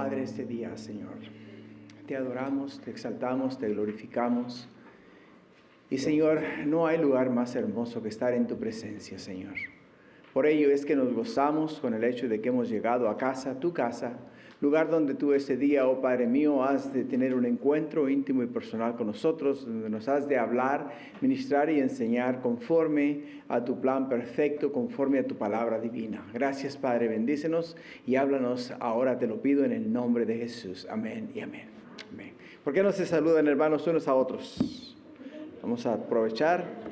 Padre, este día, Señor. Te adoramos, te exaltamos, te glorificamos. Y, Señor, no hay lugar más hermoso que estar en tu presencia, Señor. Por ello es que nos gozamos con el hecho de que hemos llegado a casa, tu casa, lugar donde tú este día, oh Padre mío, has de tener un encuentro íntimo y personal con nosotros, donde nos has de hablar, ministrar y enseñar conforme a tu plan perfecto, conforme a tu palabra divina. Gracias, Padre, bendícenos y háblanos ahora, te lo pido en el nombre de Jesús. Amén y amén. Amén. ¿Por qué no se saludan, hermanos, unos a otros? Vamos a aprovechar.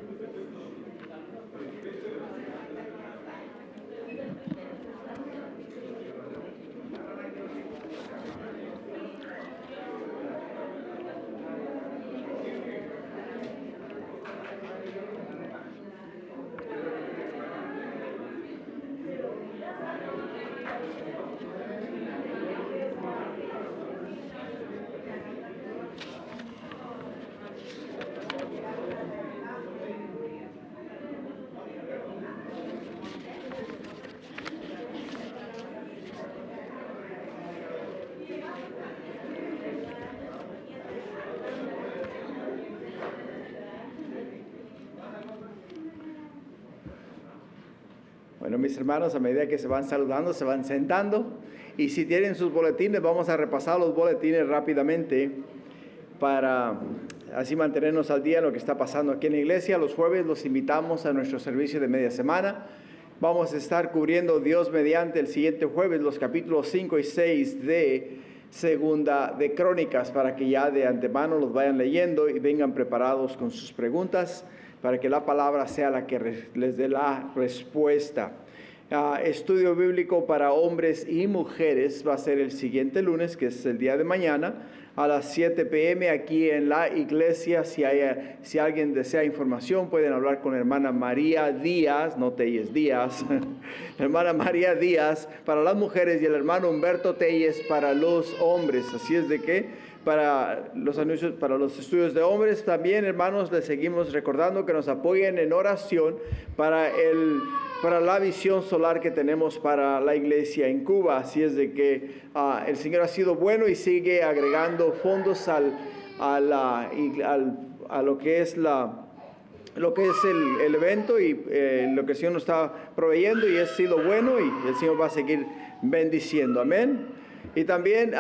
Bueno, mis hermanos, a medida que se van saludando, se van sentando. Y si tienen sus boletines, vamos a repasar los boletines rápidamente para así mantenernos al día en lo que está pasando aquí en la iglesia. Los jueves los invitamos a nuestro servicio de media semana. Vamos a estar cubriendo, Dios mediante, el siguiente jueves los capítulos 5 y 6 de Segunda de Crónicas, para que ya de antemano los vayan leyendo y vengan preparados con sus preguntas, para que la palabra sea la que les dé la respuesta. Estudio bíblico para hombres y mujeres va a ser el siguiente lunes, que es el día de mañana, a las 7 p.m. aquí en la iglesia. Si alguien desea información, pueden hablar con la hermana María Díaz, no Telles Díaz, la hermana María Díaz para las mujeres y el hermano Humberto Telles para los hombres. Así es de que para los anuncios, para los estudios de hombres, también, hermanos, les seguimos recordando que nos apoyen en oración para la visión solar que tenemos para la iglesia en Cuba. Así es de que el Señor ha sido bueno y sigue agregando fondos a lo que es el evento y lo que el Señor nos está proveyendo, y ha sido bueno y el Señor va a seguir bendiciendo. Amén. Y también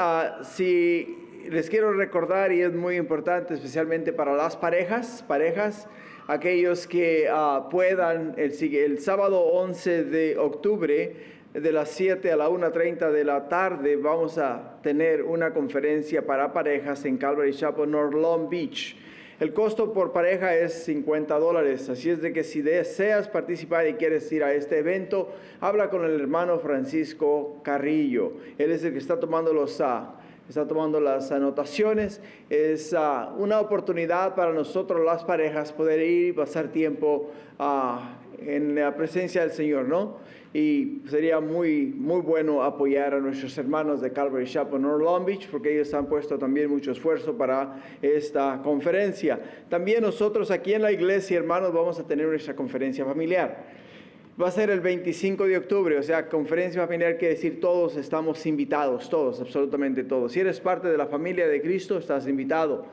si les quiero recordar, y es muy importante, especialmente para las parejas, aquellos que puedan, el sábado 11 de octubre, de las 7 a la 1:30 de la tarde, vamos a tener una conferencia para parejas en Calvary Chapel, North Long Beach. El costo por pareja es $50, así es de que si deseas participar y quieres ir a este evento, habla con el hermano Francisco Carrillo. Él es el que está tomando las anotaciones. Es una oportunidad para nosotros las parejas poder ir y pasar tiempo en la presencia del Señor, ¿no? Y sería muy, muy bueno apoyar a nuestros hermanos de Calvary Chapel North Long Beach, porque ellos han puesto también mucho esfuerzo para esta conferencia. También nosotros aquí en la iglesia, hermanos, vamos a tener nuestra conferencia familiar. Va a ser el 25 de octubre, o sea, conferencia familiar quiere decir todos estamos invitados, todos, absolutamente todos. Si eres parte de la familia de Cristo, estás invitado.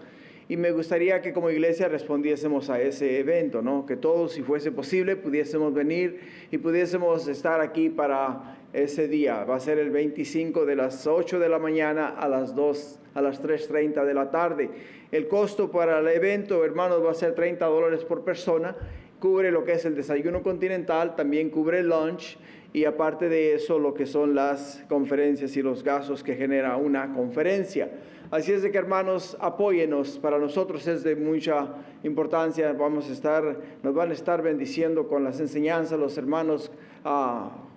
Y me gustaría que como iglesia respondiésemos a ese evento, ¿no? Que todos, si fuese posible, pudiésemos venir y pudiésemos estar aquí para ese día. Va a ser el 25 de las 8 de la mañana a las 3:30 de la tarde. El costo para el evento, hermanos, va a ser $30 por persona. Cubre lo que es el desayuno continental, también cubre el lunch, y aparte de eso, lo que son las conferencias y los gastos que genera una conferencia. Así es de que, hermanos, apóyenos. Para nosotros es de mucha importancia. Nos van a estar bendiciendo con las enseñanzas los hermanos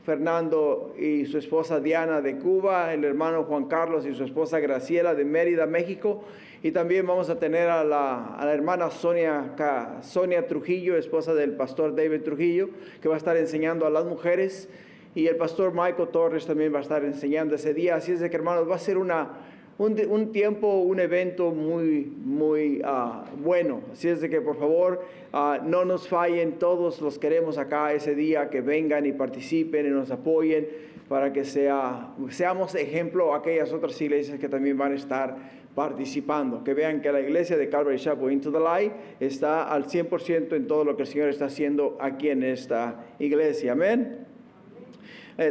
Fernando y su esposa Diana de Cuba, el hermano Juan Carlos y su esposa Graciela de Mérida, México. Y también vamos a tener a la hermana Sonia Trujillo, esposa del pastor David Trujillo, que va a estar enseñando a las mujeres. Y el pastor Michael Torres también va a estar enseñando ese día. Así es de que, hermanos, va a ser un tiempo, un evento muy, muy bueno. Así es de que, por favor, no nos fallen. Todos los queremos acá ese día, que vengan y participen y nos apoyen. para que seamos ejemplo a aquellas otras iglesias que también van a estar participando, que vean que la iglesia de Calvary Chapel Into the Light está al 100% en todo lo que el Señor está haciendo aquí en esta iglesia. Amén.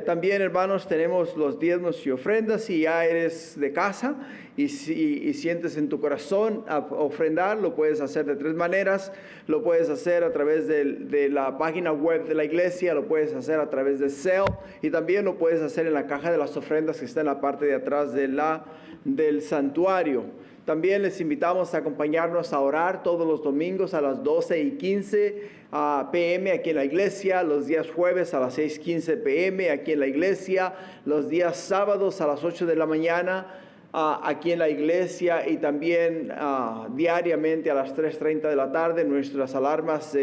También, hermanos, tenemos los diezmos y ofrendas. Si ya eres de casa y sientes en tu corazón a ofrendar, lo puedes hacer de 3 maneras. Lo puedes hacer a través de la página web de la iglesia, lo puedes hacer a través de Zelle y también lo puedes hacer en la caja de las ofrendas que está en la parte de atrás del santuario. También les invitamos a acompañarnos a orar todos los domingos a las 12:15 p.m. aquí en la iglesia, los días jueves a las 6:15 p.m. aquí en la iglesia, los días sábados a las 8 de la mañana aquí en la iglesia y también diariamente a las 3:30 de la tarde. Nuestras alarmas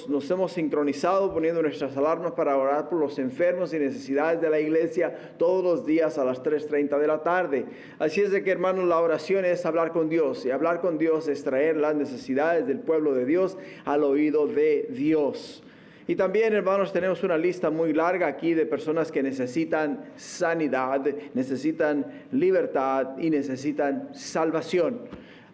nos hemos sincronizado poniendo nuestras alarmas para orar por los enfermos y necesidades de la iglesia todos los días a las 3:30 de la tarde. Así es de que, hermanos, la oración es hablar con Dios, y hablar con Dios es traer las necesidades del pueblo de Dios al oído de Dios. Y también, hermanos, tenemos una lista muy larga aquí de personas que necesitan sanidad, necesitan libertad y necesitan salvación.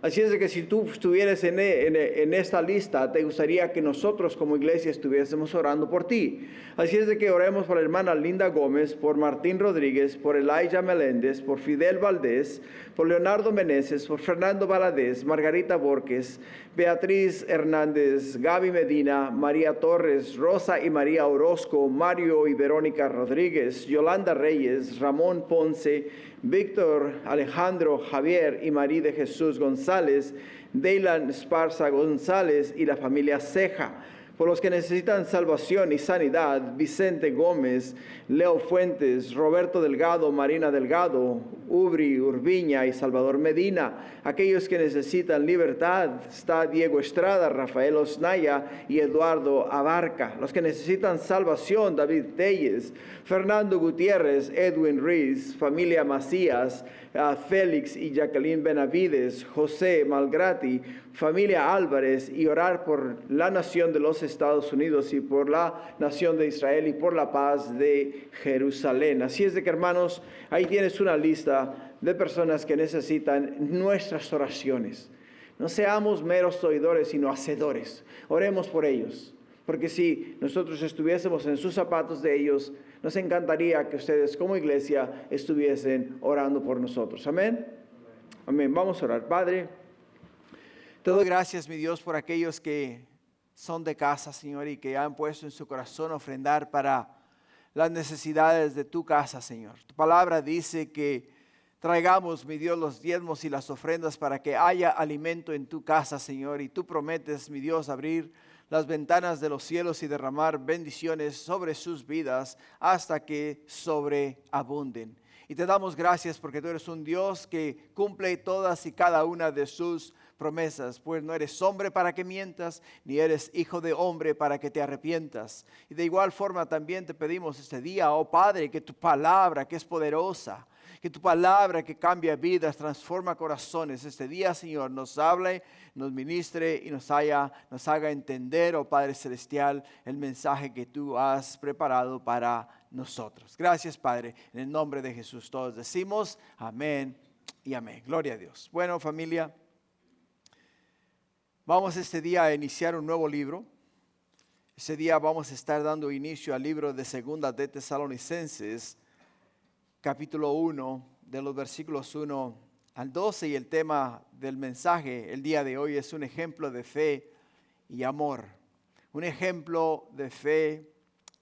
Así es de que si tú estuvieras en esta lista, te gustaría que nosotros como iglesia estuviésemos orando por ti. Así es de que oremos por la hermana Linda Gómez, por Martín Rodríguez, por Elijah Meléndez, por Fidel Valdés, por Leonardo Meneses, por Fernando Valadez, Margarita Borges, Beatriz Hernández, Gaby Medina, María Torres, Rosa y María Orozco, Mario y Verónica Rodríguez, Yolanda Reyes, Ramón Ponce, Víctor Alejandro Javier y María de Jesús González, Deylan Esparza González y la familia Ceja. Por los que necesitan salvación y sanidad, Vicente Gómez, Leo Fuentes, Roberto Delgado, Marina Delgado, Ubri Urbiña y Salvador Medina. Aquellos que necesitan libertad, está Diego Estrada, Rafael Osnaya y Eduardo Abarca. Los que necesitan salvación, David Telles, Fernando Gutiérrez, Edwin Ruiz, familia Macías, Félix y Jacqueline Benavides, José Malgrati, familia Álvarez, y orar por la nación de los Estados Unidos y por la nación de Israel y por la paz de Jerusalén. Así es de que, hermanos, ahí tienes una lista de personas que necesitan nuestras oraciones. No seamos meros oidores, sino hacedores. Oremos por ellos, porque si nosotros estuviésemos en sus zapatos de ellos, nos encantaría que ustedes como iglesia estuviesen orando por nosotros. Amén. Amén. Vamos a orar. Padre, te doy gracias, mi Dios, por aquellos que son de casa, Señor, y que han puesto en su corazón ofrendar para las necesidades de tu casa, Señor. Tu palabra dice que traigamos, mi Dios, los diezmos y las ofrendas para que haya alimento en tu casa, Señor. Y tú prometes, mi Dios, abrir las ventanas de los cielos y derramar bendiciones sobre sus vidas hasta que sobreabunden. Y te damos gracias porque tú eres un Dios que cumple todas y cada una de sus promesas, pues no eres hombre para que mientas, ni eres hijo de hombre para que te arrepientas. Y de igual forma también te pedimos este día, oh Padre, que tu palabra, que es poderosa, que tu palabra que cambia vidas, transforma corazones, este día, Señor, nos hable, nos ministre y nos haga entender, oh Padre Celestial, el mensaje que tú has preparado para nosotros. Gracias, Padre. En el nombre de Jesús todos decimos amén y amén. Gloria a Dios. Bueno, familia, vamos este día a iniciar un nuevo libro. Ese día vamos a estar dando inicio al libro de Segunda de Tesalonicenses, capítulo 1, de los versículos 1 al 12, y el tema del mensaje el día de hoy es un ejemplo de fe y amor. Un ejemplo de fe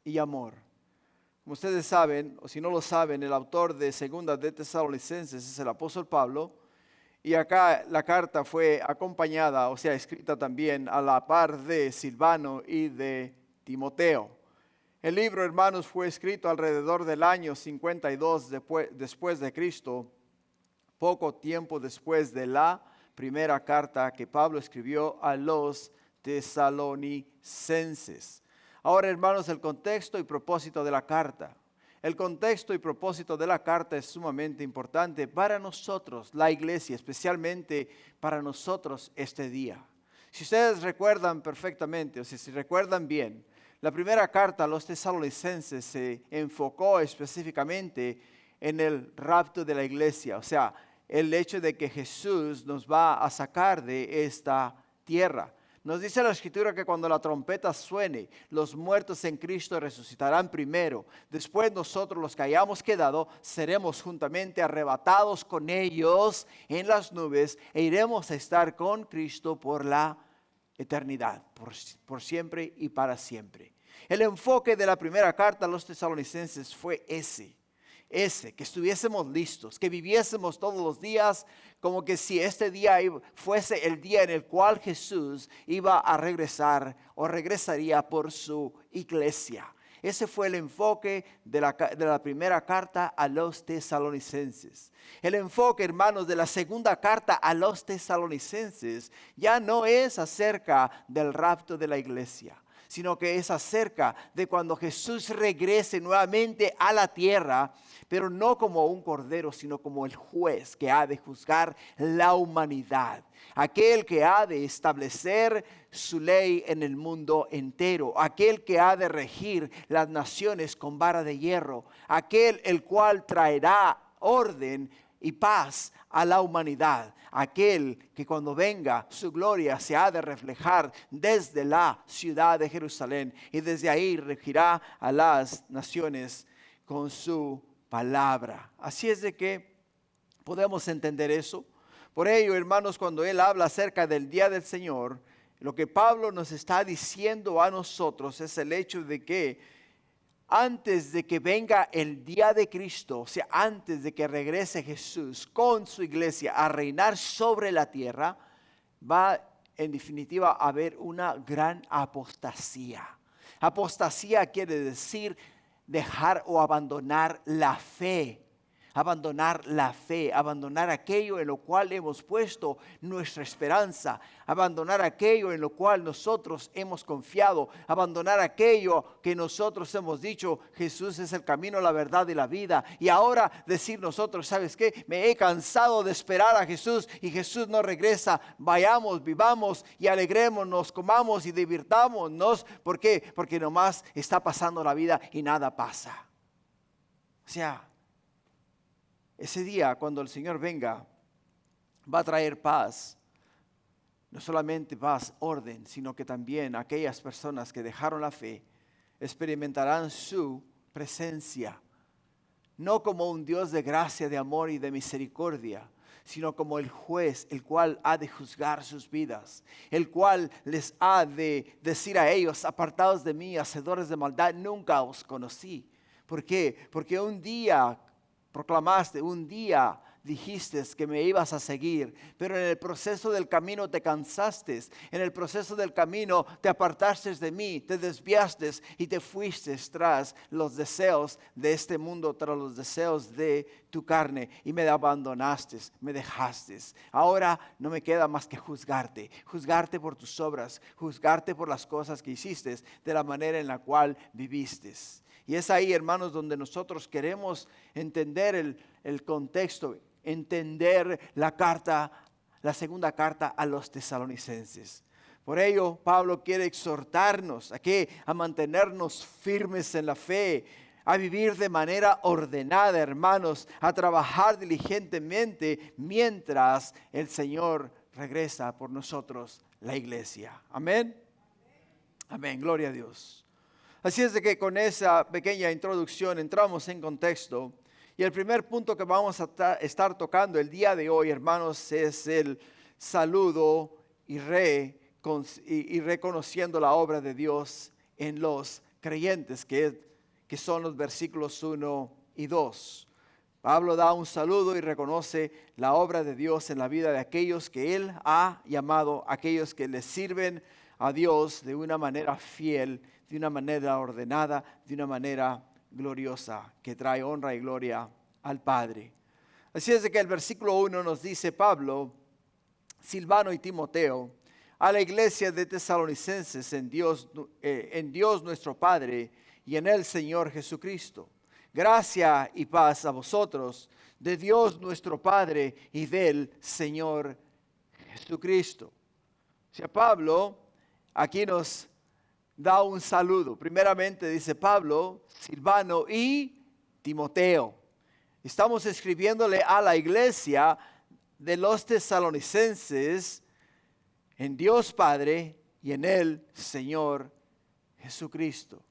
y amor. Como ustedes saben, o si no lo saben, el autor de Segunda de Tesalonicenses es el apóstol Pablo, y acá la carta fue acompañada, o sea, escrita también a la par de Silvano y de Timoteo. El libro, hermanos, fue escrito alrededor del año 52 después de Cristo, poco tiempo después de la primera carta que Pablo escribió a los tesalonicenses. Ahora, hermanos, el contexto y propósito de la carta. El contexto y propósito de la carta es sumamente importante para nosotros, la iglesia, especialmente para nosotros este día. Si ustedes recuerdan perfectamente, o si recuerdan bien, la primera carta a los tesalonicenses se enfocó específicamente en el rapto de la iglesia, o sea, el hecho de que Jesús nos va a sacar de esta tierra. Nos dice la Escritura que cuando la trompeta suene, los muertos en Cristo resucitarán primero. Después nosotros, los que hayamos quedado, seremos juntamente arrebatados con ellos en las nubes e iremos a estar con Cristo por la eternidad, por siempre y para siempre. El enfoque de la primera carta a los tesalonicenses fue ese, que estuviésemos listos, que viviésemos todos los días como que si este día fuese el día en el cual Jesús iba a regresar o regresaría por su iglesia. Ese fue el enfoque de la primera carta a los tesalonicenses. El enfoque, hermanos, de la segunda carta a los tesalonicenses ya no es acerca del rapto de la iglesia, sino que es acerca de cuando Jesús regrese nuevamente a la tierra, pero no como un cordero, sino como el juez que ha de juzgar la humanidad. Aquel que ha de establecer su ley en el mundo entero. Aquel que ha de regir las naciones con vara de hierro. Aquel el cual traerá orden y paz a la humanidad. Aquel que cuando venga su gloria se ha de reflejar desde la ciudad de Jerusalén y desde ahí regirá a las naciones con su palabra. Así es de que podemos entender eso. Por ello, hermanos, cuando él habla acerca del día del Señor, lo que Pablo nos está diciendo a nosotros es el hecho de que antes de que venga el día de Cristo, o sea, antes de que regrese Jesús con su iglesia a reinar sobre la tierra, va en definitiva a haber una gran apostasía. Apostasía quiere decir dejar o abandonar la fe. Abandonar la fe, abandonar aquello en lo cual hemos puesto nuestra esperanza, abandonar aquello en lo cual nosotros hemos confiado, abandonar aquello que nosotros hemos dicho, Jesús es el camino, la verdad y la vida. Y ahora decir nosotros, ¿sabes qué? Me he cansado de esperar a Jesús y Jesús no regresa. Vayamos, vivamos y alegrémonos, comamos y divirtámonos. ¿Por qué? Porque nomás está pasando la vida y nada pasa. O sea, ese día, cuando el Señor venga, va a traer paz. No solamente paz, orden, sino que también aquellas personas que dejaron la fe experimentarán su presencia. No como un Dios de gracia, de amor y de misericordia, sino como el juez, el cual ha de juzgar sus vidas, el cual les ha de decir a ellos, apartados de mí, hacedores de maldad, nunca os conocí. ¿Por qué? Porque un día proclamaste, un día dijiste que me ibas a seguir, pero en el proceso del camino te cansaste, en el proceso del camino te apartaste de mí, te desviaste y te fuiste tras los deseos de este mundo, tras los deseos de tu carne y me abandonaste, me dejaste. Ahora no me queda más que juzgarte por tus obras, juzgarte por las cosas que hiciste, de la manera en la cual viviste. Y es ahí, hermanos, donde nosotros queremos entender el contexto, entender la segunda carta a los tesalonicenses. Por ello, Pablo quiere exhortarnos a mantenernos firmes en la fe, a vivir de manera ordenada, hermanos, a trabajar diligentemente mientras el Señor regresa por nosotros, la iglesia. Amén. Amén, gloria a Dios. Así es de que con esa pequeña introducción entramos en contexto y el primer punto que vamos a estar tocando el día de hoy, hermanos, es el saludo y reconociendo la obra de Dios en los creyentes, que son los versículos 1 y 2. Pablo da un saludo y reconoce la obra de Dios en la vida de aquellos que Él ha llamado, aquellos que le sirven a Dios de una manera fiel, de una manera ordenada, de una manera gloriosa, que trae honra y gloria al Padre. Así es de que el versículo 1 nos dice Pablo, Silvano y Timoteo, a la iglesia de tesalonicenses en Dios nuestro Padre y en el Señor Jesucristo. Gracia y paz a vosotros, de Dios nuestro Padre y del Señor Jesucristo. O sea, Pablo aquí nos da un saludo. Primeramente dice Pablo, Silvano y Timoteo. Estamos escribiéndole a la iglesia de los tesalonicenses en Dios Padre y en el Señor Jesucristo.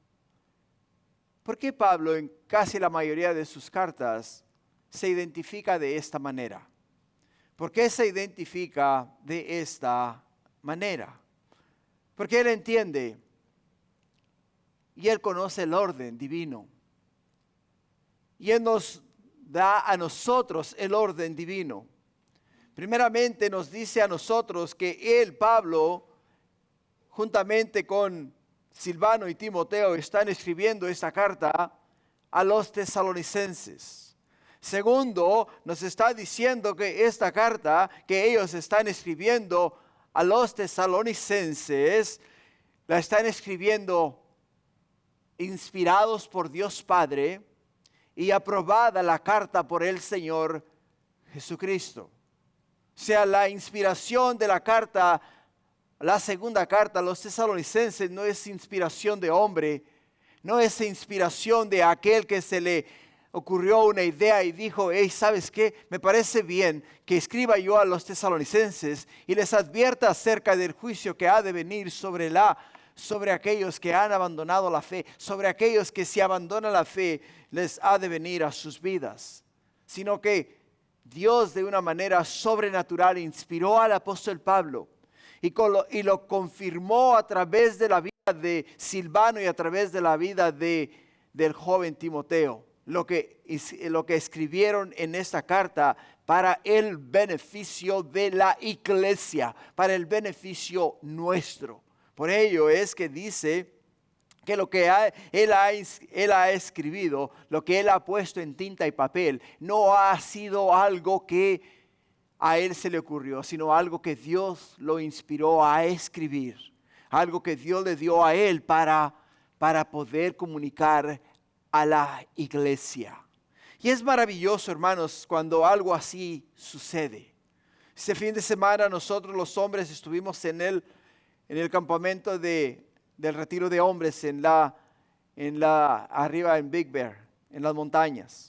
¿Por qué Pablo en casi la mayoría de sus cartas se identifica de esta manera? ¿Por qué se identifica de esta manera? Porque él entiende y él conoce el orden divino. Y él nos da a nosotros el orden divino. Primeramente nos dice a nosotros que él, Pablo, juntamente con Silvano y Timoteo, están escribiendo esta carta a los tesalonicenses. Segundo, nos está diciendo que esta carta que ellos están escribiendo a los tesalonicenses, la están escribiendo inspirados por Dios Padre y aprobada la carta por el Señor Jesucristo. O sea, la inspiración de la carta, la segunda carta a los tesalonicenses, no es inspiración de hombre, no es inspiración de aquel que se le ocurrió una idea y dijo, hey, ¿sabes qué? Me parece bien que escriba yo a los tesalonicenses y les advierta acerca del juicio que ha de venir sobre aquellos que han abandonado la fe, sobre aquellos que si abandonan la fe les ha de venir a sus vidas, sino que Dios de una manera sobrenatural inspiró al apóstol Pablo y lo confirmó a través de la vida de Silvano y a través de la vida del joven Timoteo. Lo que escribieron en esta carta para el beneficio de la iglesia, para el beneficio nuestro. Por ello es que dice que lo que él ha escribido, lo que él ha puesto en tinta y papel, no ha sido algo que a él se le ocurrió, sino algo que Dios lo inspiró a escribir, algo que Dios le dio a él para poder comunicar a la iglesia. Y es maravilloso, hermanos, cuando algo así sucede. Este fin de semana nosotros los hombres estuvimos en el campamento del retiro de hombres arriba en Big Bear, en las montañas.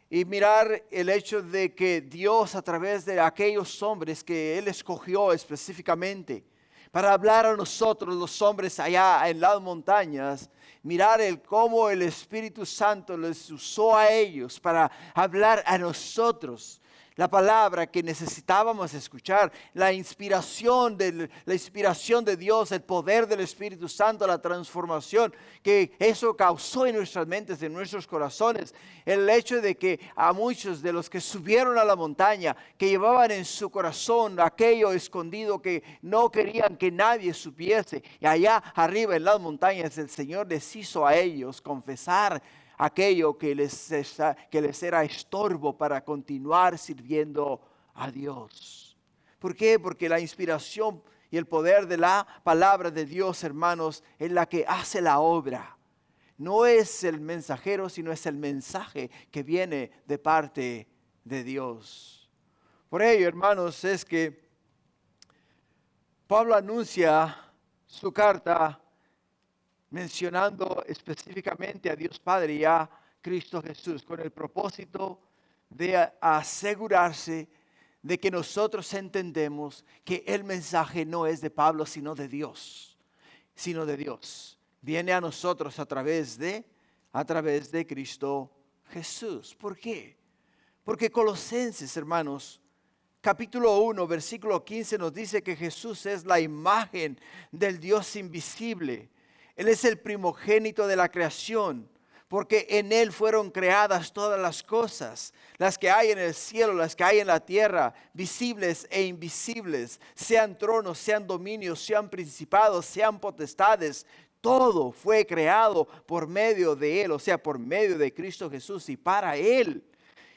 Y mirar el hecho de que Dios a través de aquellos hombres que Él escogió específicamente para hablar a nosotros los hombres allá en las montañas, mirar cómo el Espíritu Santo les usó a ellos para hablar a nosotros la palabra que necesitábamos escuchar, la inspiración de Dios, el poder del Espíritu Santo, la transformación que eso causó en nuestras mentes, en nuestros corazones. El hecho de que a muchos de los que subieron a la montaña, que llevaban en su corazón aquello escondido que no querían que nadie supiese, y allá arriba en las montañas el Señor les hizo a ellos confesar aquello que les era estorbo para continuar sirviendo a Dios. ¿Por qué? Porque la inspiración y el poder de la palabra de Dios, hermanos, es la que hace la obra. No es el mensajero, sino es el mensaje que viene de parte de Dios. Por ello, hermanos, es que Pablo anuncia su carta mencionando específicamente a Dios Padre y a Cristo Jesús, con el propósito de asegurarse de que nosotros entendemos que el mensaje no es de Pablo, sino de Dios. Viene a nosotros a través de Cristo Jesús. ¿Por qué? Porque Colosenses, hermanos, capítulo 1, versículo 15 nos dice que Jesús es la imagen del Dios invisible. Él es el primogénito de la creación, porque en Él fueron creadas todas las cosas, las que hay en el cielo, las que hay en la tierra, visibles e invisibles, sean tronos, sean dominios, sean principados, sean potestades. Todo fue creado por medio de Él, o sea, por medio de Cristo Jesús y para Él.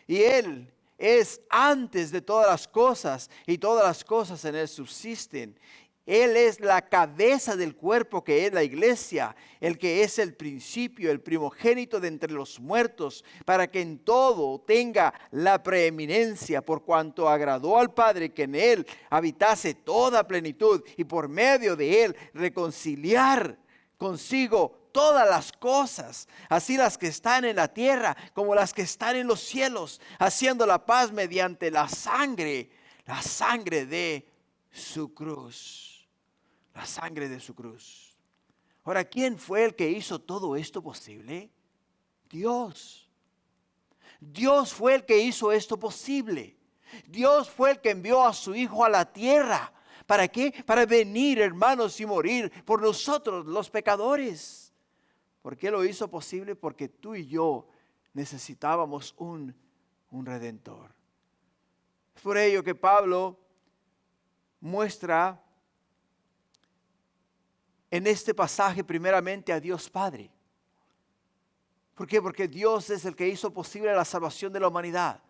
Y Él es antes de todas las cosas y todas las cosas en Él subsisten. Él es la cabeza del cuerpo que es la iglesia, el que es el principio, el primogénito de entre los muertos, para que en todo tenga la preeminencia, por cuanto agradó al Padre que en Él habitase toda plenitud y por medio de Él reconciliar consigo todas las cosas, así las que están en la tierra como las que están en los cielos, haciendo la paz mediante la sangre de su cruz. La sangre de su cruz. Ahora, ¿quién fue el que hizo todo esto posible? Dios. Dios fue el que hizo esto posible. Dios fue el que envió a su Hijo a la tierra. ¿Para qué? Para venir, hermanos, y morir por nosotros, los pecadores. ¿Por qué lo hizo posible? Porque tú y yo necesitábamos un redentor. Es por ello que Pablo muestra en este pasaje primeramente a Dios Padre. ¿Por qué? Porque Dios es el que hizo posible la salvación de la humanidad.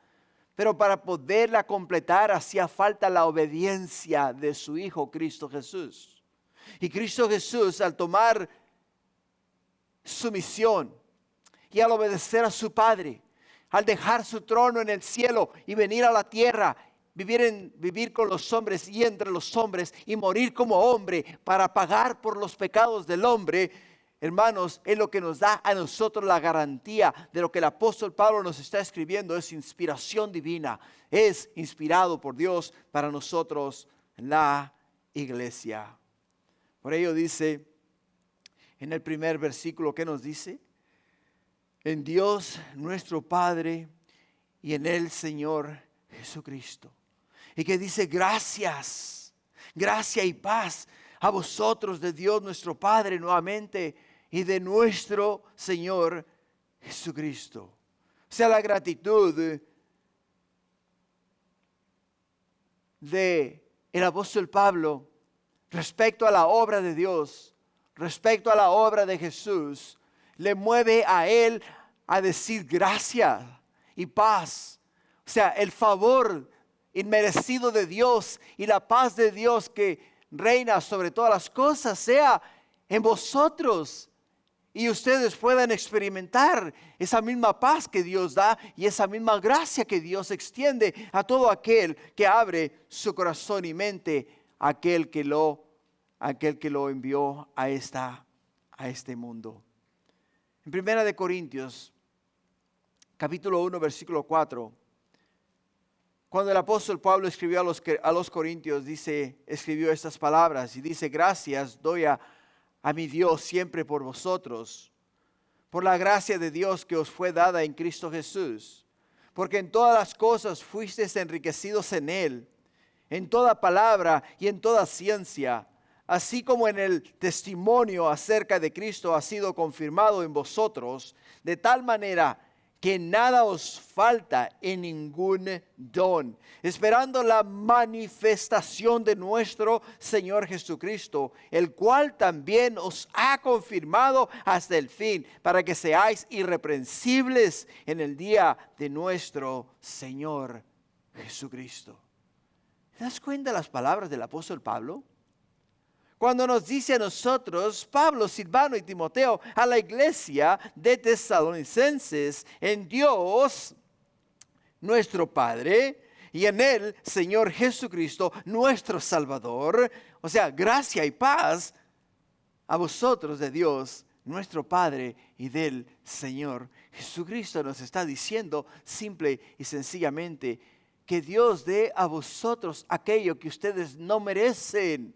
Pero para poderla completar hacía falta la obediencia de su Hijo Cristo Jesús. Y Cristo Jesús, al tomar su misión y al obedecer a su Padre, al dejar su trono en el cielo y venir a la tierra, vivir con los hombres y entre los hombres y morir como hombre para pagar por los pecados del hombre, hermanos, es lo que nos da a nosotros la garantía de lo que el apóstol Pablo nos está escribiendo. Es inspiración divina, es inspirado por Dios para nosotros, la iglesia. Por ello dice en el primer versículo, ¿qué nos dice? En Dios nuestro Padre y en el Señor Jesucristo. Y que dice gracias, gracia y paz a vosotros de Dios nuestro Padre nuevamente y de nuestro Señor Jesucristo. O sea, la gratitud de el apóstol Pablo respecto a la obra de Dios, respecto a la obra de Jesús, le mueve a él a decir gracias y paz. O sea, el favor inmerecido de Dios y la paz de Dios que reina sobre todas las cosas sea en vosotros. Y ustedes puedan experimentar esa misma paz que Dios da y esa misma gracia que Dios extiende a todo aquel que abre su corazón y mente, aquel que lo envió a este mundo. En 1 Corintios, capítulo 1, versículo 4, cuando el apóstol Pablo escribió a los Corintios, escribió estas palabras y dice: gracias doy a mi Dios siempre por vosotros, por la gracia de Dios que os fue dada en Cristo Jesús, porque en todas las cosas fuisteis enriquecidos en Él, en toda palabra y en toda ciencia, así como en el testimonio acerca de Cristo ha sido confirmado en vosotros, de tal manera que nada os falta en ningún don, esperando la manifestación de nuestro Señor Jesucristo, el cual también os ha confirmado hasta el fin, para que seáis irreprensibles en el día de nuestro Señor Jesucristo. ¿Te das cuenta de las palabras del apóstol Pablo? Cuando nos dice a nosotros, Pablo, Silvano y Timoteo, a la iglesia de Tesalonicenses, en Dios, nuestro Padre, y en Él, Señor Jesucristo, nuestro Salvador, o sea, gracia y paz a vosotros de Dios, nuestro Padre, y del Señor Jesucristo. Nos está diciendo simple y sencillamente que Dios dé a vosotros aquello que ustedes no merecen.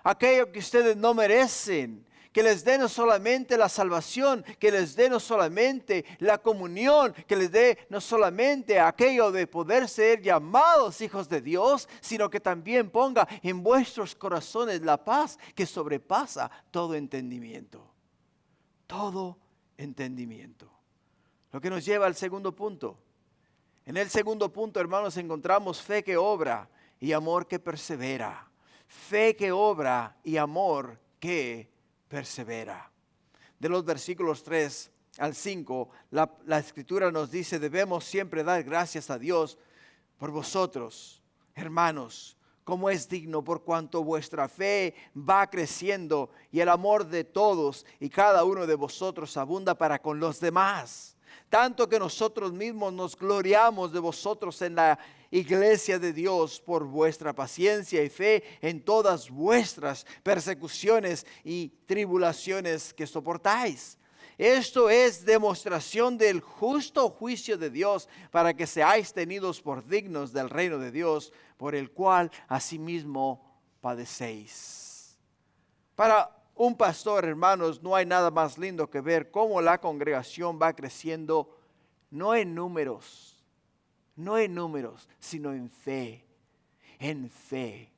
Aquello que ustedes no merecen, que les dé no solamente la salvación, que les dé no solamente la comunión, que les dé no solamente aquello de poder ser llamados hijos de Dios, sino que también ponga en vuestros corazones la paz que sobrepasa todo entendimiento. Todo entendimiento. Lo que nos lleva al segundo punto. En el segundo punto, hermanos, encontramos fe que obra y amor que persevera. Fe que obra y amor que persevera. De los versículos 3 al 5, la escritura nos dice: debemos siempre dar gracias a Dios por vosotros, hermanos, como es digno, por cuanto vuestra fe va creciendo y el amor de todos y cada uno de vosotros abunda para con los demás, tanto que nosotros mismos nos gloriamos de vosotros en la iglesia de Dios por vuestra paciencia y fe en todas vuestras persecuciones y tribulaciones que soportáis. Esto es demostración del justo juicio de Dios, para que seáis tenidos por dignos del reino de Dios, por el cual asimismo padecéis. Para un pastor, hermanos, no hay nada más lindo que ver cómo la congregación va creciendo, no en números, sino en fe, en fe.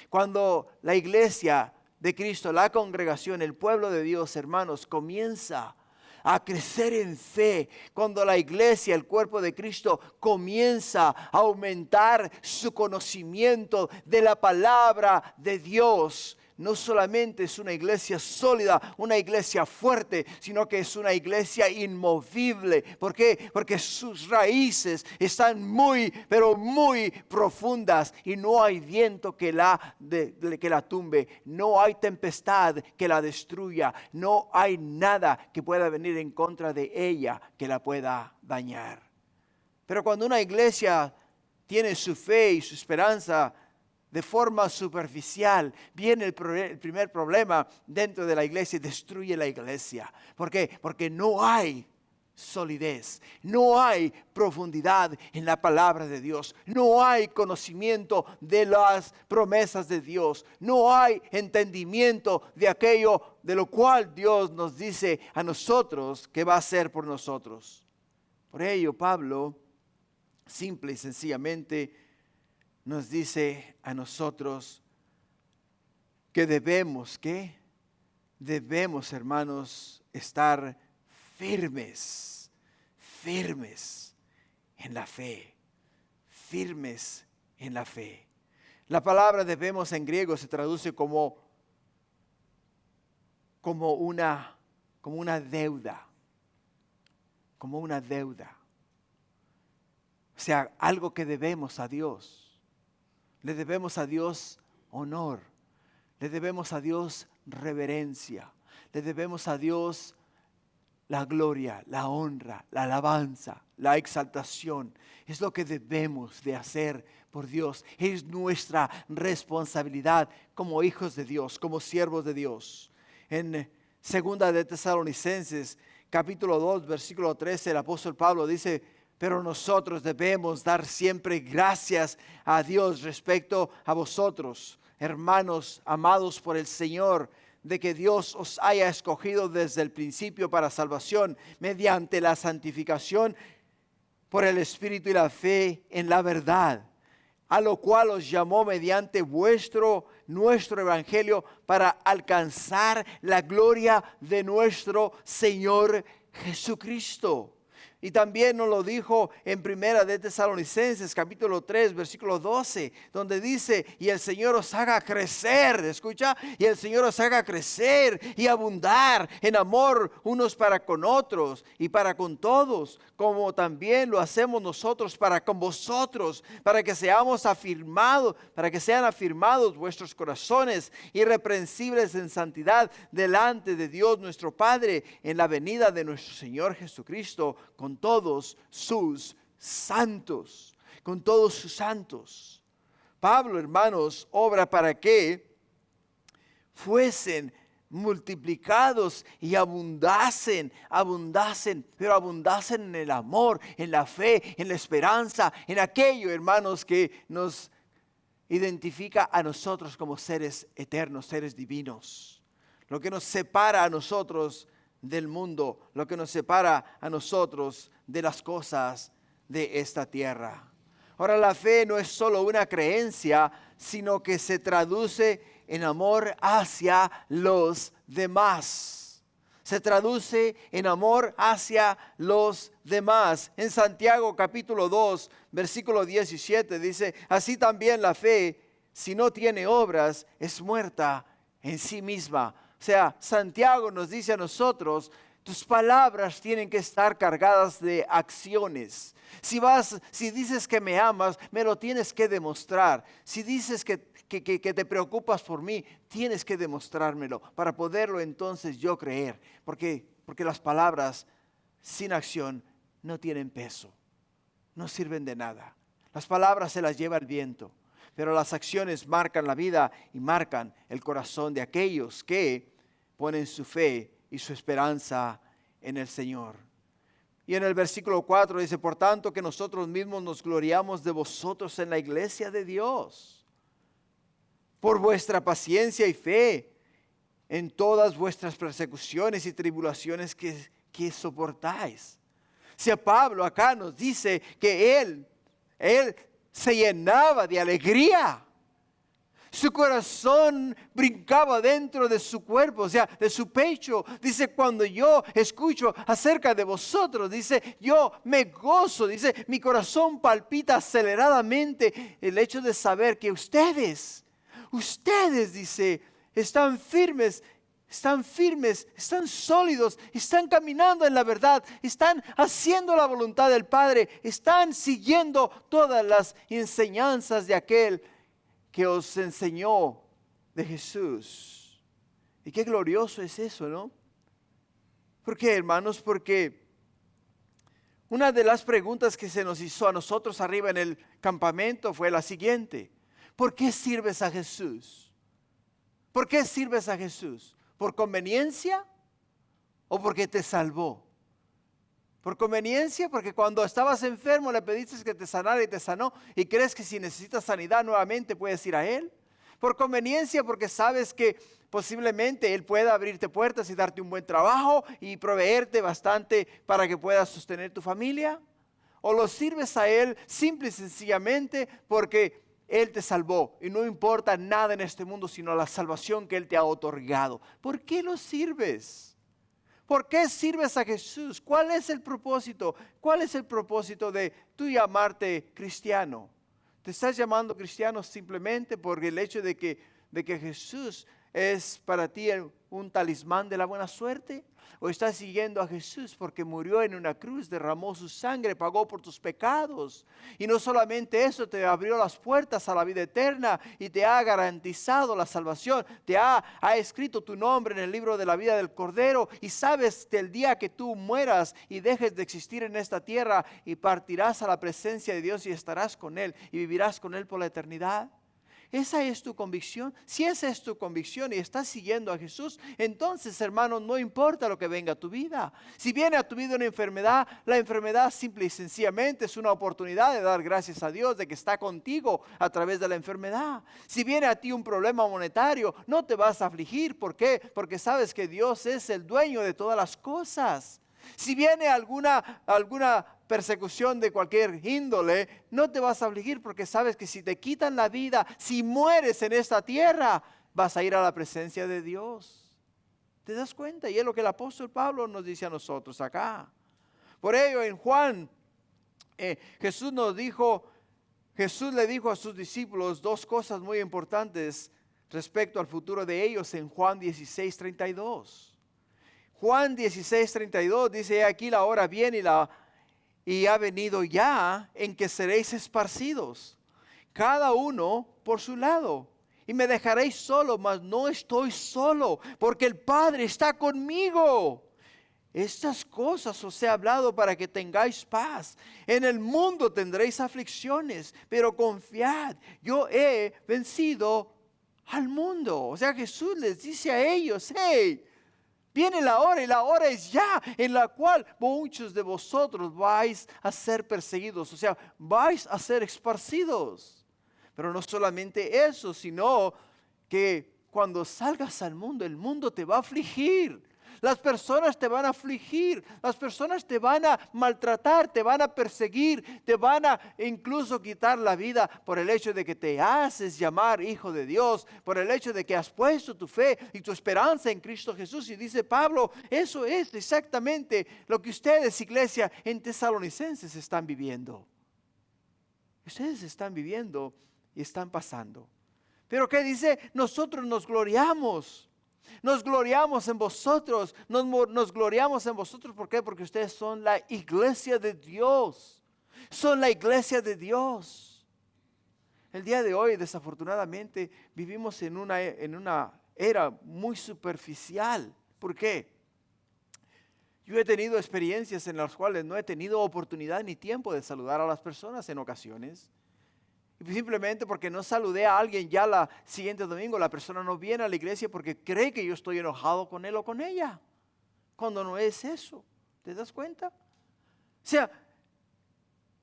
Cuando la iglesia de Cristo, la congregación, el pueblo de Dios, hermanos, comienza a crecer en fe, cuando la iglesia, el cuerpo de Cristo, comienza a aumentar su conocimiento de la palabra de Dios, no solamente es una iglesia sólida, una iglesia fuerte, sino que es una iglesia inmovible. ¿Por qué? Porque sus raíces están muy, pero muy profundas, y no hay viento que la tumbe, no hay tempestad que la destruya, no hay nada que pueda venir en contra de ella que la pueda dañar. Pero cuando una iglesia tiene su fe y su esperanza de forma superficial, viene el primer problema dentro de la iglesia y destruye la iglesia. ¿Por qué? Porque no hay solidez, no hay profundidad en la palabra de Dios, no hay conocimiento de las promesas de Dios, no hay entendimiento de aquello de lo cual Dios nos dice a nosotros que va a hacer por nosotros. Por ello, Pablo, simple y sencillamente, nos dice a nosotros que debemos, hermanos, estar firmes en la fe, firmes en la fe. La palabra debemos en griego se traduce como una deuda, como una deuda. O sea, algo que debemos a Dios. Le debemos a Dios honor, le debemos a Dios reverencia, le debemos a Dios la gloria, la honra, la alabanza, la exaltación. Es lo que debemos de hacer por Dios. Es nuestra responsabilidad como hijos de Dios, como siervos de Dios. En 2 de Tesalonicenses, capítulo 2, versículo 13, el apóstol Pablo dice: pero nosotros debemos dar siempre gracias a Dios respecto a vosotros, hermanos amados por el Señor, de que Dios os haya escogido desde el principio para salvación, mediante la santificación por el Espíritu y la fe en la verdad, a lo cual os llamó mediante nuestro Evangelio, para alcanzar la gloria de nuestro Señor Jesucristo. Y también nos lo dijo en 1 de Tesalonicenses, capítulo 3, versículo 12, donde dice: y el Señor os haga crecer, escucha, y el Señor os haga crecer y abundar en amor unos para con otros y para con todos, como también lo hacemos nosotros para con vosotros, para que sean afirmados vuestros corazones irreprensibles en santidad delante de Dios nuestro Padre, en la venida de nuestro Señor Jesucristo con todos sus santos, con todos sus santos. Pablo, hermanos, obra para que fuesen multiplicados y abundasen, pero abundasen en el amor, en la fe, en la esperanza, en aquello, hermanos, que nos identifica a nosotros como seres eternos, seres divinos. Lo que nos separa a nosotros del mundo, lo que nos separa a nosotros de las cosas de esta tierra. Ahora, la fe no es solo una creencia, sino que se traduce en amor hacia los demás. Se traduce en amor hacia los demás. En Santiago capítulo 2, versículo 17 dice: así también la fe, si no tiene obras, es muerta en sí misma. O sea, Santiago nos dice a nosotros: tus palabras tienen que estar cargadas de acciones. Si dices que me amas, me lo tienes que demostrar. Si dices que te preocupas por mí, tienes que demostrármelo para poderlo entonces yo creer. Porque las palabras sin acción no tienen peso, no sirven de nada. Las palabras se las lleva el viento, pero las acciones marcan la vida y marcan el corazón de aquellos que ponen su fe y su esperanza en el Señor. Y en el versículo 4 dice, por tanto que nosotros mismos nos gloriamos de vosotros en la iglesia de Dios, por vuestra paciencia y fe en todas vuestras persecuciones y tribulaciones que soportáis. Si a Pablo acá nos dice que él se llenaba de alegría. Su corazón brincaba dentro de su cuerpo, o sea, de su pecho. Dice, cuando yo escucho acerca de vosotros, dice, yo me gozo. Dice, mi corazón palpita aceleradamente el hecho de saber que ustedes, dice, están firmes, están sólidos, están caminando en la verdad, están haciendo la voluntad del Padre, están siguiendo todas las enseñanzas de aquel que os enseñó de Jesús. Y qué glorioso es eso, ¿no? ¿Por qué, hermanos? Porque una de las preguntas que se nos hizo a nosotros arriba en el campamento fue la siguiente: ¿por qué sirves a Jesús? ¿Por qué sirves a Jesús? ¿Por conveniencia o porque te salvó? Por conveniencia, porque cuando estabas enfermo le pediste que te sanara y te sanó, y crees que si necesitas sanidad nuevamente puedes ir a Él. Por conveniencia, porque sabes que posiblemente Él pueda abrirte puertas y darte un buen trabajo y proveerte bastante para que puedas sostener tu familia. O lo sirves a Él simple y sencillamente porque Él te salvó y no importa nada en este mundo sino la salvación que Él te ha otorgado. ¿Por qué lo sirves? ¿Por qué sirves a Jesús? ¿Cuál es el propósito? ¿Cuál es el propósito de tú llamarte cristiano? ¿Te estás llamando cristiano simplemente por el hecho de que Jesús es para ti un talismán de la buena suerte? ¿O estás siguiendo a Jesús porque murió en una cruz, derramó su sangre, pagó por tus pecados? Y no solamente eso, te abrió las puertas a la vida eterna y te ha garantizado la salvación. Te ha escrito tu nombre en el libro de la vida del Cordero. Y sabes que el día que tú mueras y dejes de existir en esta tierra y partirás a la presencia de Dios y estarás con Él y vivirás con Él por la eternidad. ¿Esa es tu convicción? Si esa es tu convicción y estás siguiendo a Jesús, entonces, hermano, no importa lo que venga a tu vida. Si viene a tu vida una enfermedad, la enfermedad simple y sencillamente es una oportunidad de dar gracias a Dios de que está contigo a través de la enfermedad. Si viene a ti un problema monetario, no te vas a afligir. ¿Por qué? Porque sabes que Dios es el dueño de todas las cosas. Si viene alguna persecución de cualquier índole, no te vas a afligir porque sabes que si te quitan la vida, si mueres en esta tierra, vas a ir a la presencia de Dios. ¿Te das cuenta? Y es lo que el apóstol Pablo nos dice a nosotros acá. Por ello en Juan, Jesús le dijo a sus discípulos dos cosas muy importantes respecto al futuro de ellos en Juan 16:32. Juan 16:32 dice, aquí la hora viene y ha venido ya en que seréis esparcidos, cada uno por su lado. Y me dejaréis solo, mas no estoy solo, porque el Padre está conmigo. Estas cosas os he hablado para que tengáis paz. En el mundo tendréis aflicciones, pero confiad, yo he vencido al mundo. O sea, Jesús les dice a ellos, hey, viene la hora y la hora es ya en la cual muchos de vosotros vais a ser perseguidos, o sea, vais a ser esparcidos. Pero no solamente eso, sino que cuando salgas al mundo, el mundo te va a afligir. Las personas te van a afligir, las personas te van a maltratar, te van a perseguir, te van a incluso quitar la vida por el hecho de que te haces llamar hijo de Dios, por el hecho de que has puesto tu fe y tu esperanza en Cristo Jesús. Y dice Pablo, eso es exactamente lo que ustedes, iglesia, en Tesalonicenses están viviendo. Ustedes están viviendo y están pasando. Pero ¿qué dice? Nosotros nos gloriamos. Nos gloriamos en vosotros, nos gloriamos en vosotros. ¿Por qué? Porque ustedes son la iglesia de Dios. Son la iglesia de Dios. El día de hoy, desafortunadamente, vivimos en una era muy superficial. ¿Por qué? Yo he tenido experiencias en las cuales no he tenido oportunidad ni tiempo de saludar a las personas en ocasiones. Y simplemente porque no saludé a alguien ya la siguiente domingo, la persona no viene a la iglesia porque cree que yo estoy enojado con él o con ella. Cuando no es eso. ¿Te das cuenta? O sea,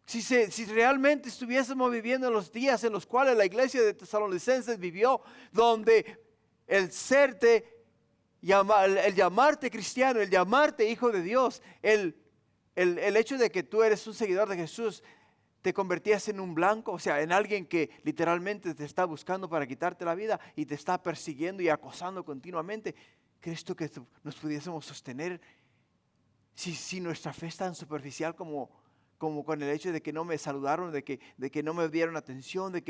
si realmente estuviésemos viviendo en los días en los cuales la iglesia de Tesalonicenses vivió, donde el llamarte cristiano, el llamarte hijo de Dios, el hecho de que tú eres un seguidor de Jesús, te convertías en un blanco, o sea, en alguien que literalmente te está buscando para quitarte la vida y te está persiguiendo y acosando continuamente. ¿Crees tú que nos pudiésemos sostener si nuestra fe es tan superficial como con el hecho de que no me saludaron, de que no me dieron atención, de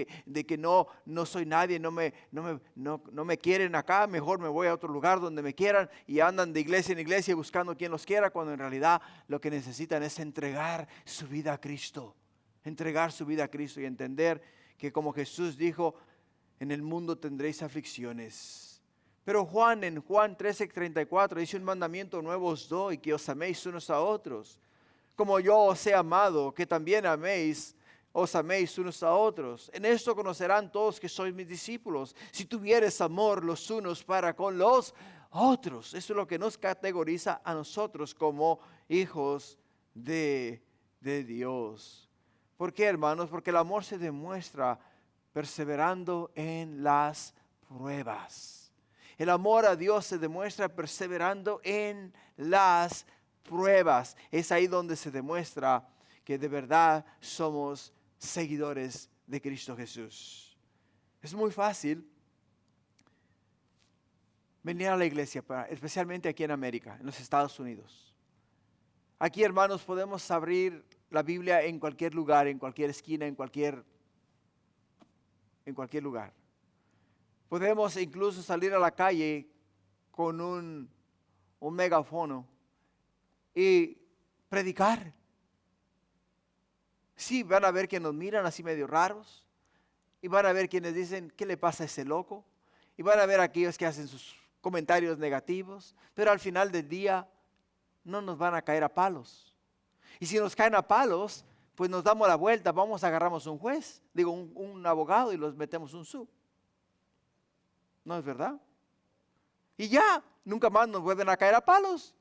que no soy nadie, no me quieren acá, mejor me voy a otro lugar donde me quieran, y andan de iglesia en iglesia buscando quien los quiera, cuando en realidad lo que necesitan es entregar su vida a Cristo? Entregar su vida a Cristo y entender que, como Jesús dijo, en el mundo tendréis aflicciones. Pero en Juan 13:34 dice: un mandamiento nuevo os doy, que os améis unos a otros. Como yo os he amado, que también os améis unos a otros. En esto conocerán todos que sois mis discípulos, si tuvieres amor los unos para con los otros. Eso es lo que nos categoriza a nosotros como hijos de Dios. ¿Por qué, hermanos? Porque el amor se demuestra perseverando en las pruebas. El amor a Dios se demuestra perseverando en las pruebas. Es ahí donde se demuestra que de verdad somos seguidores de Cristo Jesús. Es muy fácil venir a la iglesia, especialmente aquí en América, en los Estados Unidos. Aquí, hermanos, podemos abrir la Biblia en cualquier lugar, en cualquier esquina, en cualquier lugar. Podemos incluso salir a la calle con un megafono y predicar. Sí, van a ver que nos miran así medio raros, y van a ver quienes dicen: ¿qué le pasa a ese loco? Y van a ver aquellos que hacen sus comentarios negativos, pero al final del día no nos van a caer a palos. Y si nos caen a palos, pues nos damos la vuelta, agarramos un abogado, y los metemos un sub. ¿No es verdad? Y ya, nunca más nos vuelven a caer a palos.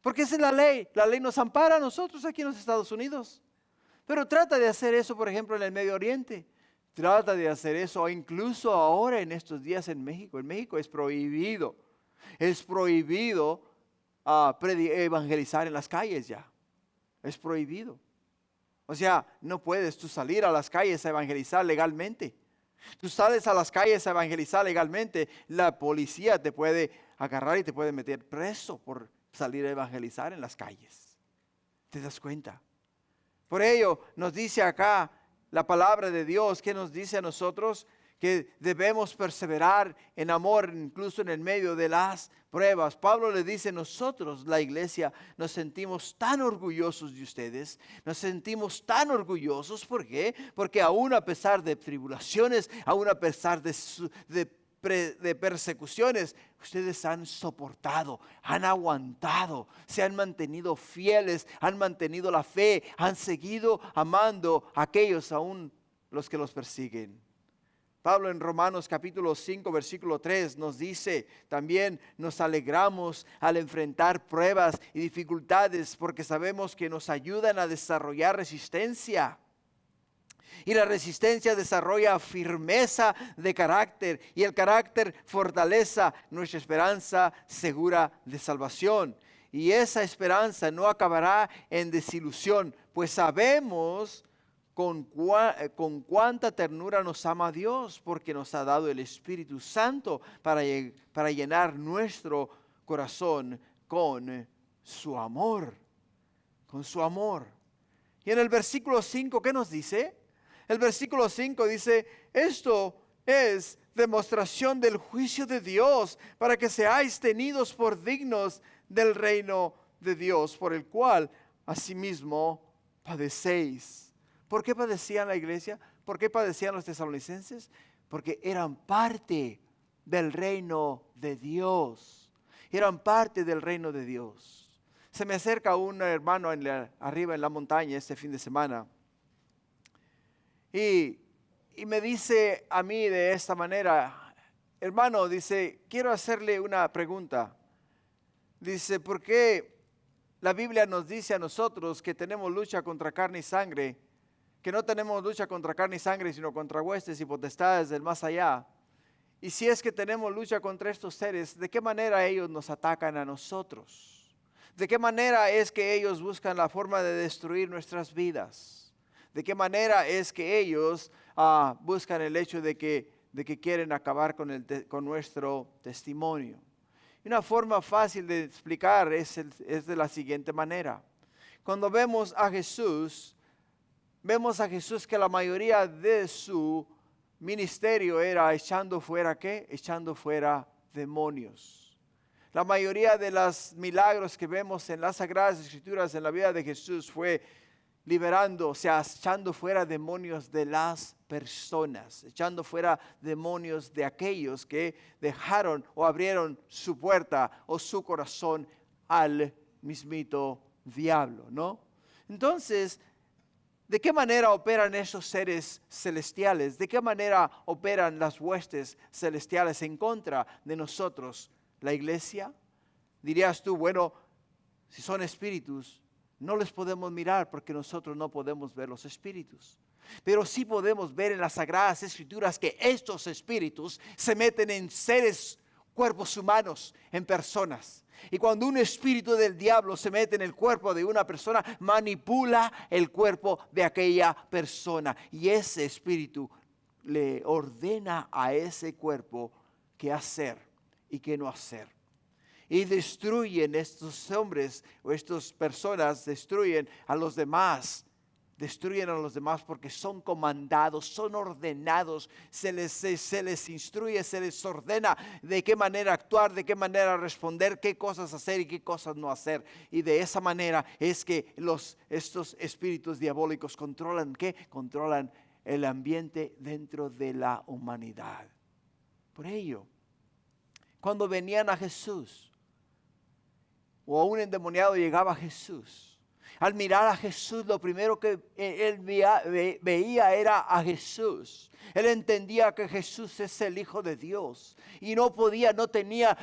Porque esa es la ley. La ley nos ampara a nosotros aquí en los Estados Unidos. Pero trata de hacer eso, por ejemplo, en el Medio Oriente. Trata de hacer eso, incluso ahora en estos días en México. En México es prohibido. Es prohibido evangelizar en las calles ya. Es prohibido. O sea, no puedes tú salir a las calles a evangelizar legalmente. Tú sales a las calles a evangelizar legalmente, la policía te puede agarrar y te puede meter preso por salir a evangelizar en las calles. ¿Te das cuenta? Por ello nos dice acá la palabra de Dios, que nos dice a nosotros que debemos perseverar en amor incluso en el medio de las pruebas. Pablo le dice: nosotros, la iglesia, nos sentimos tan orgullosos de ustedes, nos sentimos tan orgullosos. ¿Por qué? Porque aún a pesar de tribulaciones, aún a pesar de persecuciones, ustedes han soportado, han aguantado, se han mantenido fieles, han mantenido la fe, han seguido amando a aquellos, aún los que los persiguen. Pablo en Romanos capítulo 5 versículo 3 nos dice también: nos alegramos al enfrentar pruebas y dificultades, porque sabemos que nos ayudan a desarrollar resistencia. Y la resistencia desarrolla firmeza de carácter, y el carácter fortaleza nuestra esperanza segura de salvación. Y esa esperanza no acabará en desilusión, pues sabemos con cuánta ternura nos ama Dios, porque nos ha dado el Espíritu Santo para llenar nuestro corazón con su amor. Con su amor. Y en el versículo 5, ¿qué nos dice? El versículo 5 dice: esto es demostración del juicio de Dios, para que seáis tenidos por dignos del reino de Dios, por el cual asimismo padecéis. ¿Por qué padecían la iglesia? ¿Por qué padecían los tesalonicenses? Porque eran parte del reino de Dios. Eran parte del reino de Dios. Se me acerca un hermano arriba en la montaña este fin de semana y me dice a mí de esta manera, hermano, dice, quiero hacerle una pregunta. Dice, ¿por qué la Biblia nos dice a nosotros que tenemos lucha contra carne y sangre, que no tenemos lucha contra carne y sangre, sino contra huestes y potestades del más allá? Y si es que tenemos lucha contra estos seres, ¿de qué manera ellos nos atacan a nosotros? ¿De qué manera es que ellos buscan la forma de destruir nuestras vidas? ¿De qué manera es que ellos buscan el hecho de que quieren acabar con nuestro testimonio? Y una forma fácil de explicar es de la siguiente manera. Cuando vemos a Jesús que la mayoría de su ministerio era echando fuera ¿qué? Echando fuera demonios. La mayoría de los milagros que vemos en las Sagradas Escrituras en la vida de Jesús fue liberando, o sea, echando fuera demonios de las personas, echando fuera demonios de aquellos que dejaron o abrieron su puerta o su corazón al mismito diablo, ¿no? Entonces, ¿de qué manera operan esos seres celestiales? ¿De qué manera operan las huestes celestiales en contra de nosotros, la iglesia? Dirías tú, bueno, si son espíritus, no les podemos mirar porque nosotros no podemos ver los espíritus. Pero sí podemos ver en las Sagradas Escrituras que estos espíritus se meten en seres, cuerpos humanos, en personas. Y cuando un espíritu del diablo se mete en el cuerpo de una persona, manipula el cuerpo de aquella persona. Y ese espíritu le ordena a ese cuerpo qué hacer y qué no hacer. Y destruyen estos hombres o estas personas, destruyen a los demás. Destruyen a los demás porque son comandados, son ordenados, se les instruye, se les ordena de qué manera actuar, de qué manera responder, qué cosas hacer y qué cosas no hacer. Y de esa manera es que estos espíritus diabólicos controlan ¿qué? Controlan el ambiente dentro de la humanidad. Por ello, cuando venían a Jesús o un endemoniado llegaba a Jesús, al mirar a Jesús, lo primero que él veía era a Jesús. Él entendía que Jesús es el Hijo de Dios. Y no tenía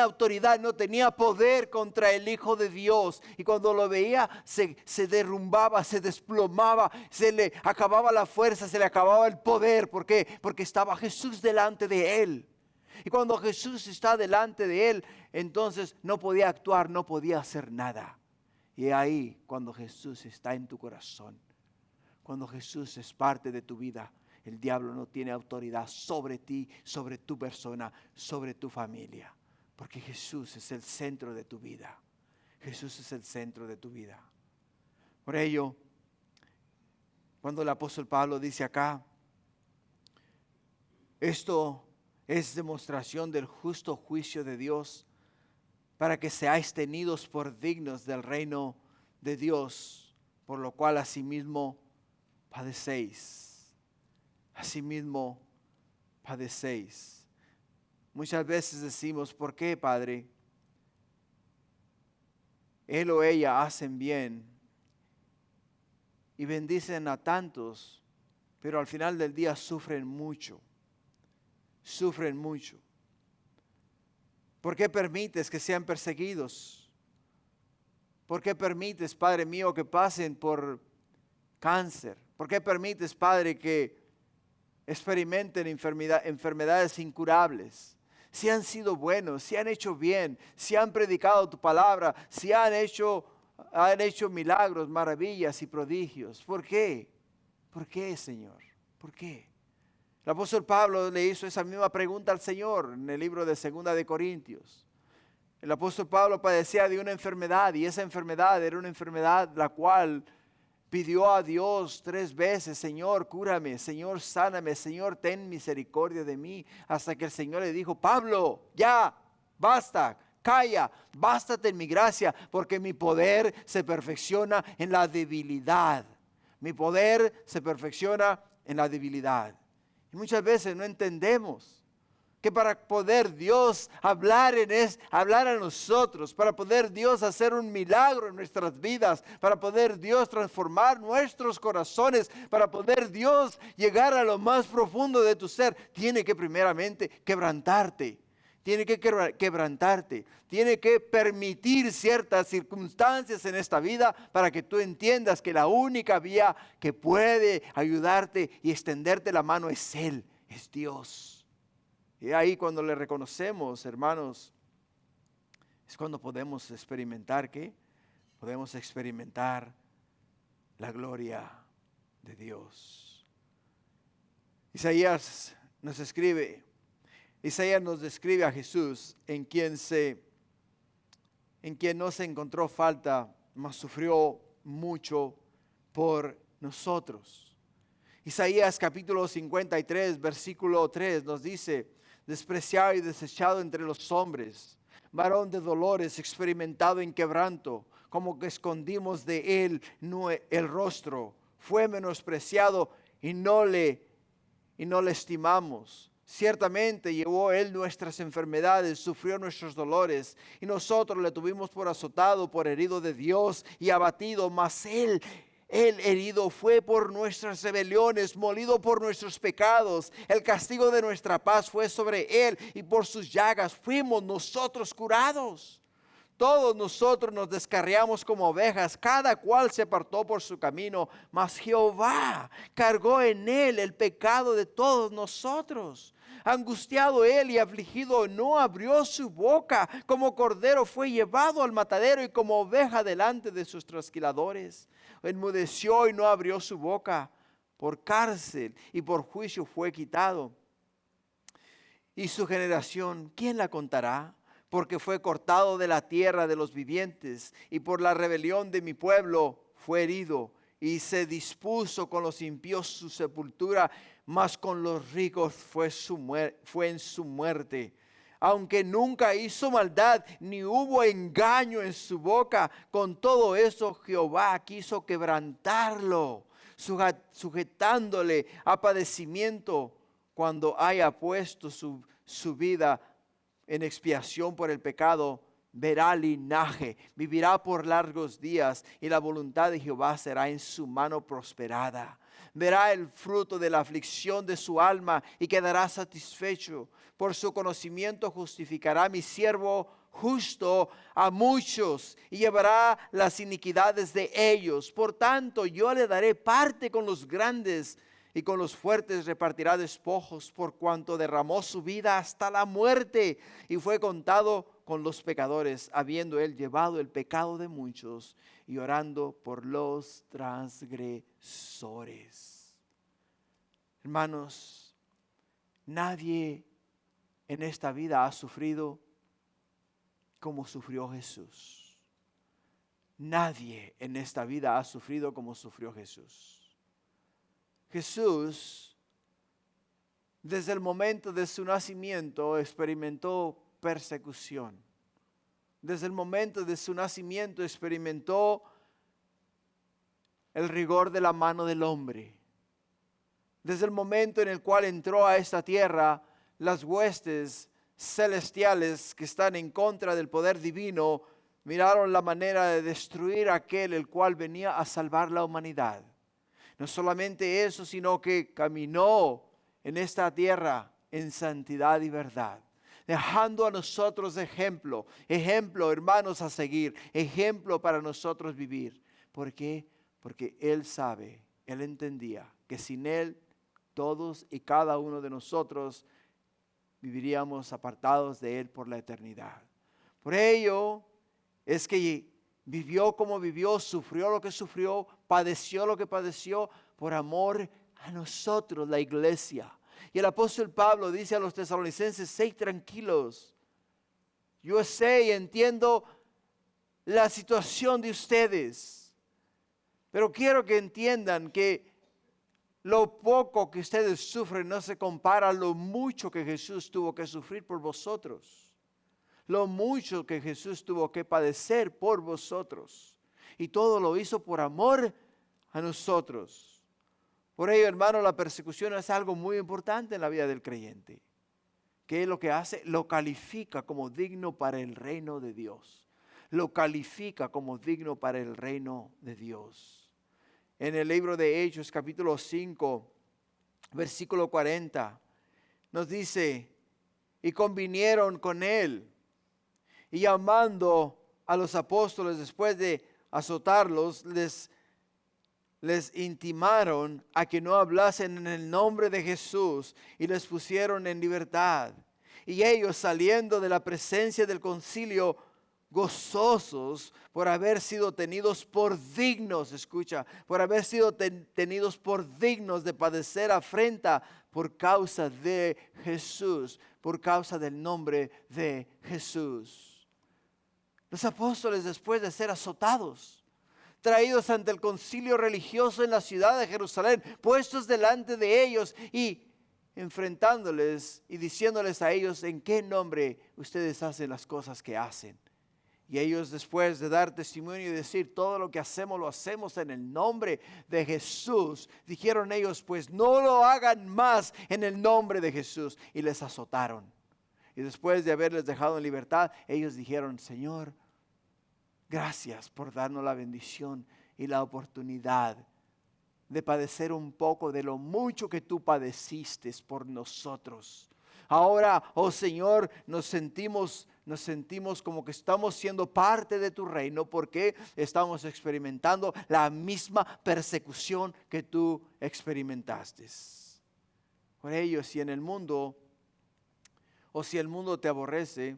autoridad, no tenía poder contra el Hijo de Dios. Y cuando lo veía, se derrumbaba, se desplomaba, se le acababa la fuerza, se le acababa el poder. ¿Por qué? Porque estaba Jesús delante de él. Y cuando Jesús está delante de él, entonces no podía actuar, no podía hacer nada. Y ahí, cuando Jesús está en tu corazón, cuando Jesús es parte de tu vida, el diablo no tiene autoridad sobre ti, sobre tu persona, sobre tu familia. Porque Jesús es el centro de tu vida. Jesús es el centro de tu vida. Por ello, cuando el apóstol Pablo dice acá, esto es demostración del justo juicio de Dios, para que seáis tenidos por dignos del reino de Dios, por lo cual asimismo padecéis. Asimismo padecéis. Muchas veces decimos, ¿por qué, Padre? Él o ella hacen bien y bendicen a tantos, pero al final del día sufren mucho. Sufren mucho. ¿Por qué permites que sean perseguidos? ¿Por qué permites, Padre mío, que pasen por cáncer? ¿Por qué permites, Padre, que experimenten enfermedades incurables? Si han sido buenos, si han hecho bien, si han predicado tu palabra, si han hecho milagros, maravillas y prodigios. ¿Por qué? ¿Por qué, Señor? ¿Por qué? El apóstol Pablo le hizo esa misma pregunta al Señor en el libro de 2 de Corintios. El apóstol Pablo padecía de una enfermedad y esa enfermedad era una enfermedad la cual pidió a Dios 3 veces, Señor, cúrame, Señor, sáname, Señor, ten misericordia de mí. Hasta que el Señor le dijo, Pablo, ya, basta, calla, bástate en mi gracia, porque mi poder se perfecciona en la debilidad. Mi poder se perfecciona en la debilidad. Y muchas veces no entendemos que para poder Dios hablar a nosotros, para poder Dios hacer un milagro en nuestras vidas, para poder Dios transformar nuestros corazones, para poder Dios llegar a lo más profundo de tu ser, tiene que primeramente quebrantarte. Tiene que quebrantarte, tiene que permitir ciertas circunstancias en esta vida para que tú entiendas que la única vía que puede ayudarte y extenderte la mano es Él, es Dios. Y ahí cuando le reconocemos, hermanos, es cuando podemos experimentar, ¿qué? Podemos experimentar la gloria de Dios. Isaías nos describe a Jesús en quien no se encontró falta, mas sufrió mucho por nosotros. Isaías capítulo 53, versículo 3 nos dice: despreciado y desechado entre los hombres, varón de dolores, experimentado en quebranto, como que escondimos de él el rostro, fue menospreciado y no le estimamos. Ciertamente llevó él nuestras enfermedades, sufrió nuestros dolores, y nosotros le tuvimos por azotado, por herido de Dios y abatido, mas él herido fue por nuestras rebeliones, molido por nuestros pecados. El castigo de nuestra paz fue sobre él, y por sus llagas fuimos nosotros curados. Todos nosotros nos descarriamos como ovejas, cada cual se apartó por su camino, mas Jehová cargó en él el pecado de todos nosotros. Angustiado él y afligido, no abrió su boca. Como cordero fue llevado al matadero, y como oveja delante de sus trasquiladores. Enmudeció y no abrió su boca. Por cárcel y por juicio fue quitado. Y su generación, ¿quién la contará? Porque fue cortado de la tierra de los vivientes, y por la rebelión de mi pueblo fue herido, y se dispuso con los impíos su sepultura, mas con los ricos fue en su muerte. Aunque nunca hizo maldad, ni hubo engaño en su boca, con todo eso Jehová quiso quebrantarlo, sujetándole a padecimiento, cuando haya puesto su vida en expiación por el pecado. Verá linaje, vivirá por largos días, y la voluntad de Jehová será en su mano prosperada. Verá el fruto de la aflicción de su alma y quedará satisfecho. Por su conocimiento justificará mi siervo justo a muchos, y llevará las iniquidades de ellos. Por tanto, yo le daré parte con los grandes, y con los fuertes repartirá despojos, por cuanto derramó su vida hasta la muerte, y fue contado con los pecadores, habiendo él llevado el pecado de muchos y orando por los transgresores. Hermanos, nadie en esta vida ha sufrido como sufrió Jesús. Nadie en esta vida ha sufrido como sufrió Jesús. Jesús, desde el momento de su nacimiento, experimentó persecución. Desde el momento de su nacimiento experimentó el rigor de la mano del hombre. Desde el momento en el cual entró a esta tierra, las huestes celestiales que están en contra del poder divino miraron la manera de destruir a aquel el cual venía a salvar la humanidad. No solamente eso, sino que caminó en esta tierra en santidad y verdad, dejando a nosotros ejemplo, hermanos, a seguir, ejemplo para nosotros vivir. ¿Por qué? Porque Él sabe, Él entendía que sin Él todos y cada uno de nosotros viviríamos apartados de Él por la eternidad. Por ello es que vivió como vivió, sufrió lo que sufrió, padeció lo que padeció, por amor a nosotros, la iglesia. Y el apóstol Pablo dice a los tesalonicenses: sed tranquilos. Yo sé y entiendo la situación de ustedes, pero quiero que entiendan que lo poco que ustedes sufren no se compara a lo mucho que Jesús tuvo que sufrir por vosotros. Lo mucho que Jesús tuvo que padecer por vosotros. Y todo lo hizo por amor a nosotros. Por ello, hermano, la persecución es algo muy importante en la vida del creyente. ¿qué es lo que hace? Lo califica como digno para el reino de Dios. Lo califica como digno para el reino de Dios. En el libro de Hechos, capítulo 5, versículo 40, nos dice, y convinieron con él, y llamando a los apóstoles después de azotarlos, les intimaron a que no hablasen en el nombre de Jesús y les pusieron en libertad. Y ellos, saliendo de la presencia del concilio, gozosos por haber sido tenidos por dignos, escucha, por haber sido tenidos por dignos de padecer afrenta por causa de Jesús, por causa del nombre de Jesús. Los apóstoles, después de ser azotados, traídos ante el concilio religioso en la ciudad de Jerusalén, puestos delante de ellos y enfrentándoles y diciéndoles a ellos en qué nombre ustedes hacen las cosas que hacen. Y ellos, después de dar testimonio y decir todo lo que hacemos lo hacemos en el nombre de Jesús, dijeron ellos, pues no lo hagan más en el nombre de Jesús, y les azotaron. Y después de haberles dejado en libertad, ellos dijeron, Señor, gracias por darnos la bendición y la oportunidad de padecer un poco de lo mucho que tú padeciste por nosotros. Ahora, oh Señor, nos sentimos como que estamos siendo parte de tu reino porque estamos experimentando la misma persecución que tú experimentaste. Por ello, si en el mundo, o si el mundo te aborrece,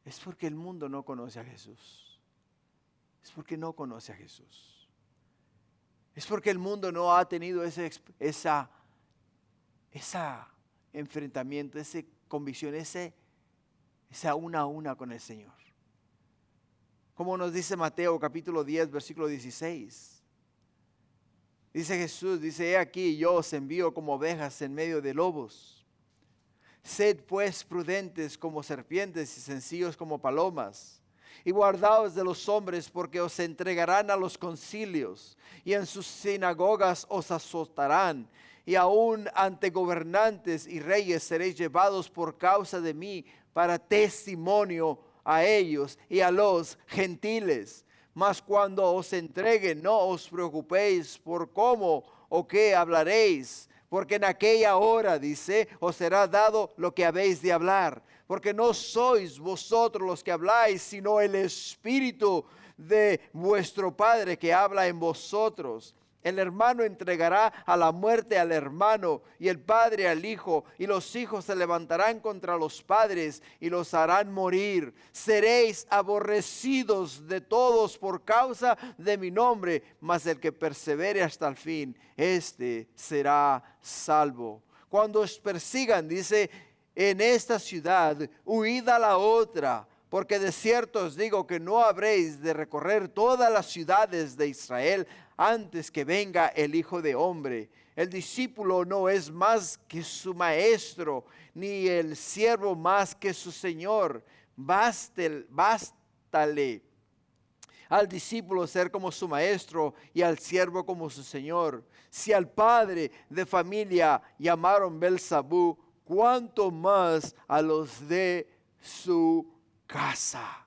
es porque el mundo no conoce a Jesús. Es porque no conoce a Jesús. Es porque el mundo no ha tenido ese enfrentamiento, esa convicción, esa una a una con el Señor. Como nos dice Mateo capítulo 10, versículo 16. Dice Jesús, dice, he aquí yo os envío como ovejas en medio de lobos. Sed pues prudentes como serpientes y sencillos como palomas. Y guardaos de los hombres, porque os entregarán a los concilios, y en sus sinagogas os azotarán, y aún ante gobernantes y reyes seréis llevados por causa de mí, para testimonio a ellos y a los gentiles. Mas cuando os entreguen, no os preocupéis por cómo o qué hablaréis, porque en aquella hora, dice, os será dado lo que habéis de hablar. Porque no sois vosotros los que habláis, sino el Espíritu de vuestro Padre que habla en vosotros. El hermano entregará a la muerte al hermano, y el padre al hijo, y los hijos se levantarán contra los padres y los harán morir. Seréis aborrecidos de todos por causa de mi nombre, mas el que persevere hasta el fin, este será salvo. Cuando os persigan, dice, en esta ciudad, huid a la otra, porque de cierto os digo que no habréis de recorrer todas las ciudades de Israel antes que venga el Hijo de Hombre. El discípulo no es más que su maestro, ni el siervo más que su señor. Bástale al discípulo ser como su maestro y al siervo como su señor. Si al padre de familia llamaron Belzabú, cuánto más a los de su casa.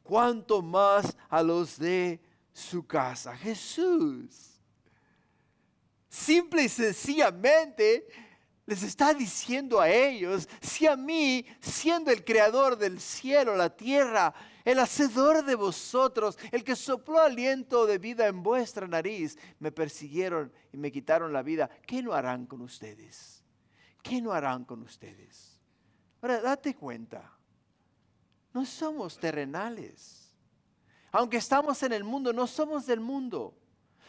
Cuánto más a los de su casa. Jesús simple y sencillamente les está diciendo a ellos, si a mí, siendo el creador del cielo, la tierra, el hacedor de vosotros, el que sopló aliento de vida en vuestra nariz, me persiguieron y me quitaron la vida, ¿qué no harán con ustedes? ¿Qué no harán con ustedes? Ahora, date cuenta, no somos terrenales. Aunque estamos en el mundo, no somos del mundo.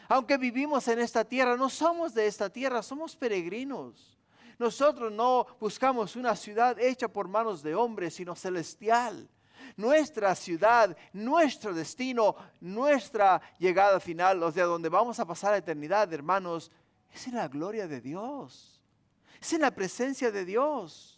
Aunque vivimos en esta tierra, no somos de esta tierra, somos peregrinos. Nosotros no buscamos una ciudad hecha por manos de hombres, sino celestial. Nuestra ciudad, nuestro destino, nuestra llegada final, o sea, donde vamos a pasar la eternidad, hermanos, es en la gloria de Dios. Es en la presencia de Dios.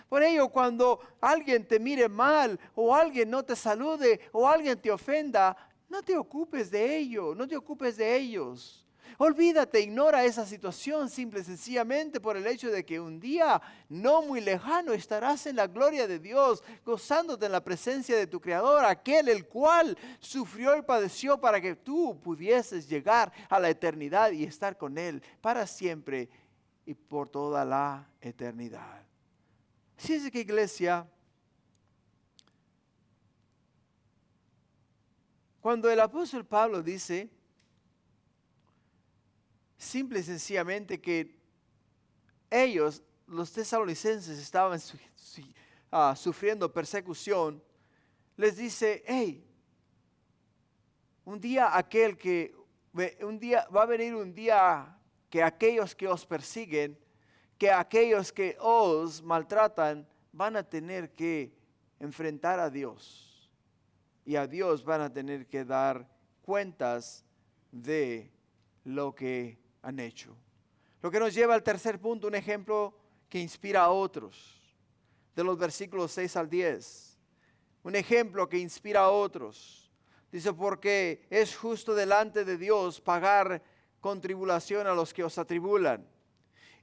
Por ello, cuando alguien te mire mal, o alguien no te salude, o alguien te ofenda, no te ocupes de ello, no te ocupes de ellos. Olvídate, ignora esa situación simple y sencillamente por el hecho de que un día no muy lejano estarás en la gloria de Dios, gozándote en la presencia de tu Creador, aquel el cual sufrió y padeció para que tú pudieses llegar a la eternidad y estar con Él para siempre y por toda la eternidad. Así es que, iglesia, cuando el apóstol Pablo dice simple y sencillamente que ellos, los tesalonicenses, estaban sufriendo persecución, les dice, hey, va a venir un día que aquellos que os persiguen, que aquellos que os maltratan, van a tener que enfrentar a Dios. Y a Dios van a tener que dar cuentas de lo que han hecho. Lo que nos lleva al tercer punto, un ejemplo que inspira a otros, de los versículos 6 al 10. Un ejemplo que inspira a otros. Dice, porque es justo delante de Dios pagar con tribulación a los que os atribulan.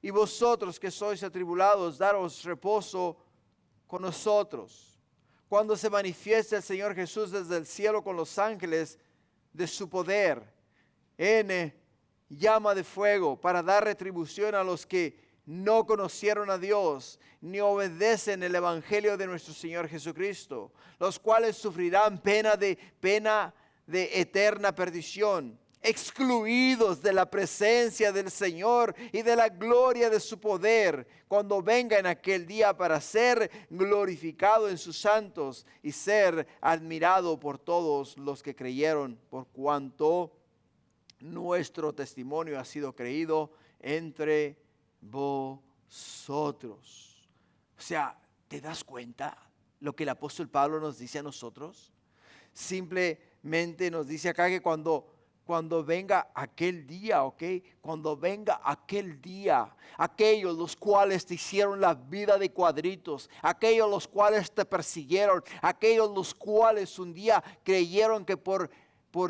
Y vosotros que sois atribulados, daros reposo con nosotros. Cuando se manifieste el Señor Jesús desde el cielo con los ángeles de su poder, en llama de fuego, para dar retribución a los que no conocieron a Dios, ni obedecen el evangelio de nuestro Señor Jesucristo, los cuales sufrirán pena de eterna perdición, excluidos de la presencia del Señor y de la gloria de su poder, cuando venga en aquel día para ser glorificado en sus santos y ser admirado por todos los que creyeron, por cuanto nuestro testimonio ha sido creído entre vosotros. O sea, ¿te das cuenta lo que el apóstol Pablo nos dice a nosotros? Simplemente nos dice acá que cuando venga aquel día, ¿ok? Cuando venga aquel día, aquellos los cuales te hicieron la vida de cuadritos, aquellos los cuales te persiguieron, aquellos los cuales un día creyeron que por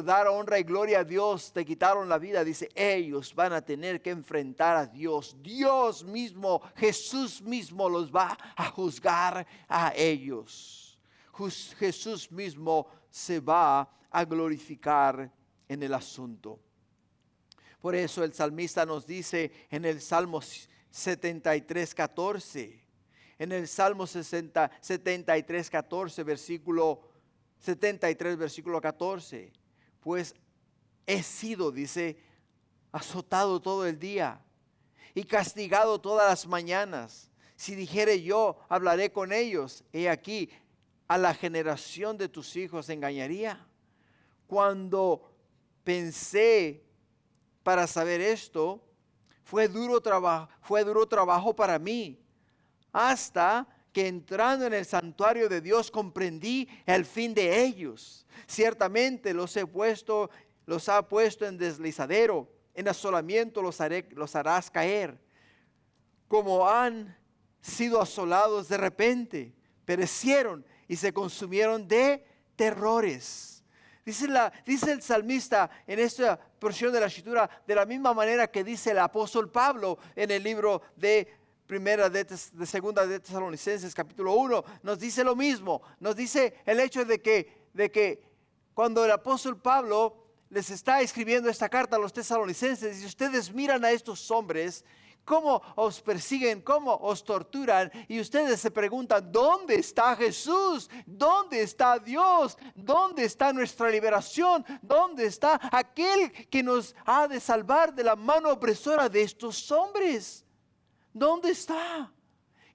dar honra y gloria a Dios te quitaron la vida, dice, ellos van a tener que enfrentar a Dios. Dios mismo, Jesús mismo los va a juzgar a ellos. Jesús mismo se va a glorificar en el asunto. Por eso el salmista nos dice en el Salmo 73:14, en el Salmo 73:14, versículo 73, versículo 14, pues he sido, dice, azotado todo el día y castigado todas las mañanas. Si dijere yo, hablaré con ellos, he aquí, a la generación de tus hijos engañaría. Cuando pensé para saber esto, fue duro trabajo para mí, hasta que entrando en el santuario de Dios comprendí el fin de ellos. Ciertamente los ha puesto en deslizadero, en asolamiento los harás caer. Como han sido asolados de repente, perecieron y se consumieron de terrores. Dice el salmista en esta porción de la escritura, de la misma manera que dice el apóstol Pablo en el libro de segunda de Tesalonicenses capítulo 1, nos dice lo mismo. Nos dice el hecho de que cuando el apóstol Pablo les está escribiendo esta carta a los tesalonicenses, y ustedes miran a estos hombres, cómo os persiguen, cómo os torturan, y ustedes se preguntan, ¿dónde está Jesús? ¿Dónde está Dios? ¿Dónde está nuestra liberación? ¿Dónde está aquel que nos ha de salvar de la mano opresora de estos hombres? ¿Dónde está?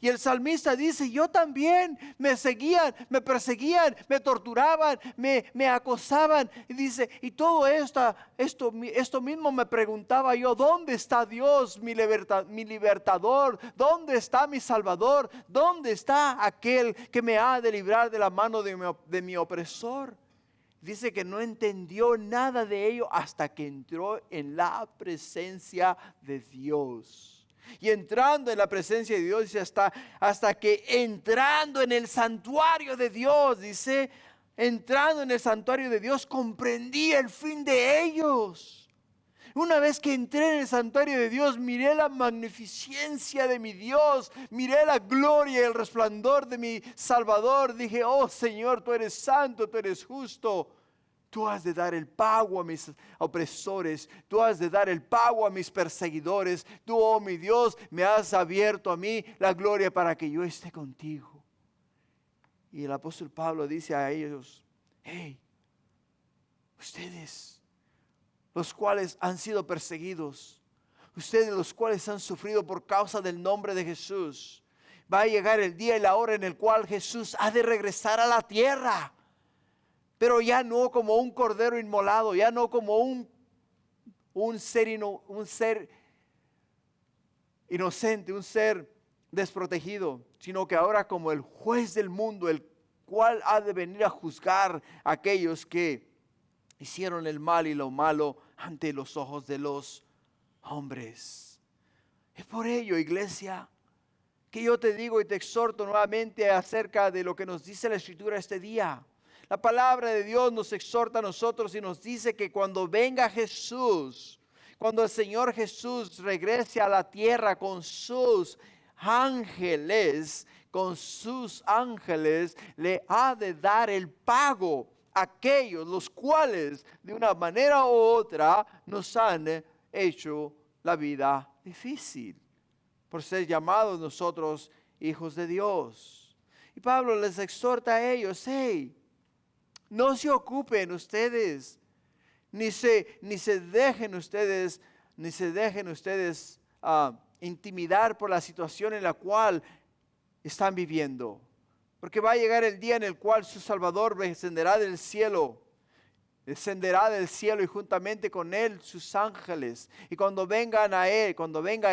Y el salmista dice, yo también, me seguían, me perseguían, me torturaban, me acosaban. Y dice, y todo esto mismo me preguntaba yo, ¿dónde está Dios, mi libertador? ¿Dónde está mi Salvador? ¿Dónde está aquel que me ha de librar de la mano de mi opresor? Dice que no entendió nada de ello hasta que entró en la presencia de Dios. Y entrando en la presencia de Dios, dice hasta que entrando en el santuario de Dios, dice, entrando en el santuario de Dios, comprendí el fin de ellos. Una vez que entré en el santuario de Dios, miré la magnificencia de mi Dios, miré la gloria y el resplandor de mi Salvador. Dije, oh Señor, tú eres santo, tú eres justo. Tú has de dar el pago a mis opresores, tú has de dar el pago a mis perseguidores. Tú, oh mi Dios, me has abierto a mí la gloria para que yo esté contigo. Y el apóstol Pablo dice a ellos, hey, ustedes, los cuales han sido perseguidos, ustedes los cuales han sufrido por causa del nombre de Jesús, va a llegar el día y la hora en el cual Jesús ha de regresar a la tierra. Pero ya no como un cordero inmolado, ya no como un ser inocente, un ser desprotegido, sino que ahora como el juez del mundo, el cual ha de venir a juzgar a aquellos que hicieron el mal y lo malo ante los ojos de los hombres. Es por ello, iglesia, que yo te digo y te exhorto nuevamente acerca de lo que nos dice la Escritura este día. La palabra de Dios nos exhorta a nosotros y nos dice que cuando venga Jesús, cuando el Señor Jesús regrese a la tierra con sus ángeles, le ha de dar el pago a aquellos los cuales de una manera u otra nos han hecho la vida difícil por ser llamados nosotros hijos de Dios. Y Pablo les exhorta a ellos, hey, no se ocupen ustedes, ni se dejen ustedes intimidar por la situación en la cual están viviendo. Porque va a llegar el día en el cual su Salvador descenderá del cielo y juntamente con él sus ángeles. Y cuando venga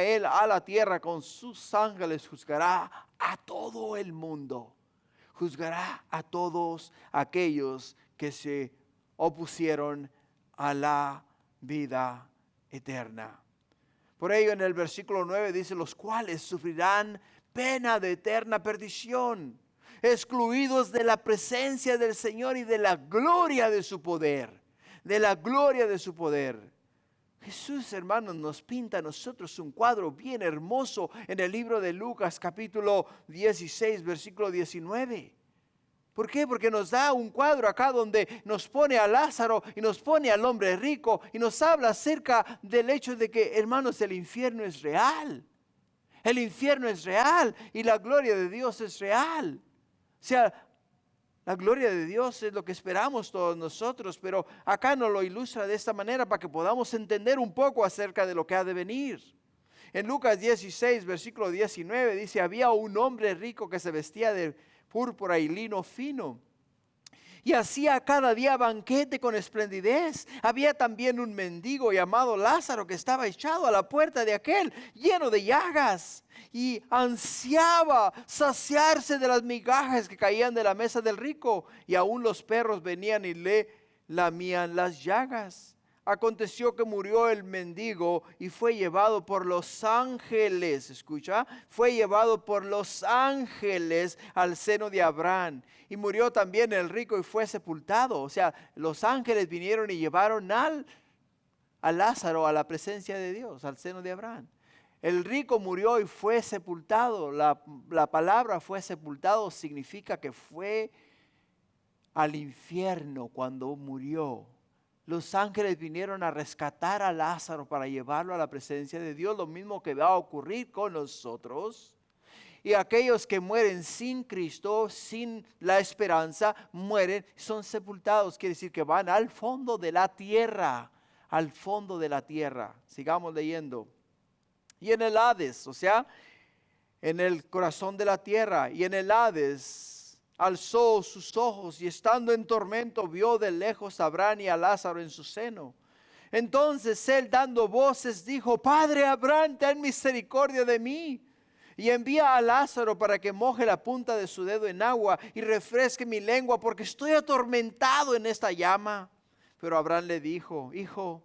él a la tierra con sus ángeles, juzgará a todo el mundo. Juzgará a todos aquellos que se opusieron a la vida eterna. Por ello en el versículo 9 dice, los cuales sufrirán pena de eterna perdición, excluidos de la presencia del Señor y de la gloria de su poder. De la gloria de su poder. Jesús, hermanos, nos pinta a nosotros un cuadro bien hermoso en el libro de Lucas, capítulo 16, versículo 19. ¿Por qué? Porque nos da un cuadro acá donde nos pone a Lázaro y nos pone al hombre rico y nos habla acerca del hecho de que, hermanos, el infierno es real. El infierno es real y la gloria de Dios es real. O sea, la gloria de Dios es lo que esperamos todos nosotros, pero acá nos lo ilustra de esta manera para que podamos entender un poco acerca de lo que ha de venir. En Lucas 16, versículo 19 dice, había un hombre rico que se vestía de púrpura y lino fino y hacía cada día banquete con esplendidez. Había también un mendigo llamado Lázaro que estaba echado a la puerta de aquel, lleno de llagas, y ansiaba saciarse de las migajas que caían de la mesa del rico, y aún los perros venían y le lamían las llagas. Aconteció que murió el mendigo y fue llevado por los ángeles, escucha, fue llevado por los ángeles al seno de Abraham. Y murió también el rico y fue sepultado. O sea, los ángeles vinieron y llevaron a Lázaro a la presencia de Dios, al seno de Abraham. El rico murió y fue sepultado. La palabra fue sepultado significa que fue al infierno cuando murió. Los ángeles vinieron a rescatar a Lázaro para llevarlo a la presencia de Dios, lo mismo que va a ocurrir con nosotros. Y aquellos que mueren sin Cristo, sin la esperanza, mueren, son sepultados. Quiere decir que van al fondo de la tierra, al fondo de la tierra. Sigamos leyendo. Y en el Hades, o sea, en el corazón de la tierra, y en el Hades alzó sus ojos y estando en tormento vio de lejos a Abraham y a Lázaro en su seno. Entonces él dando voces dijo, Padre Abraham, ten misericordia de mí y envía a Lázaro para que moje la punta de su dedo en agua y refresque mi lengua porque estoy atormentado en esta llama. Pero Abraham le dijo, hijo,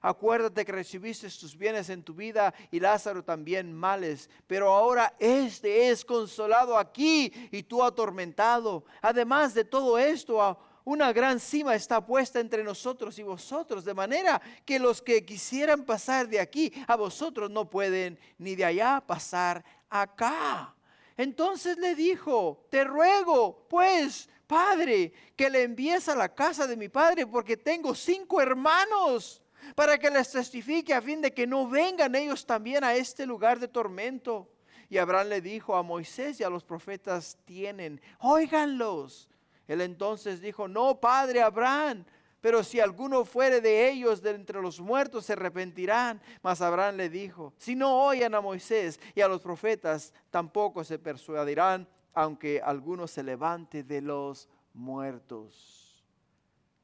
acuérdate que recibiste tus bienes en tu vida y Lázaro también males, pero ahora este es consolado aquí y tú atormentado. Además de todo esto, una gran cima está puesta entre nosotros y vosotros, de manera que los que quisieran pasar de aquí a vosotros no pueden ni de allá pasar acá. Entonces le dijo, te ruego, pues, Padre, que le envíes a la casa de mi padre, porque tengo 5 hermanos, para que les testifique a fin de que no vengan ellos también a este lugar de tormento. Y Abraham le dijo, a Moisés y a los profetas tienen, óiganlos. Él entonces dijo, no, padre Abraham, pero si alguno fuere de ellos de entre los muertos, se arrepentirán. Mas Abraham le dijo, si no oyen a Moisés y a los profetas, tampoco se persuadirán, aunque alguno se levante de los muertos.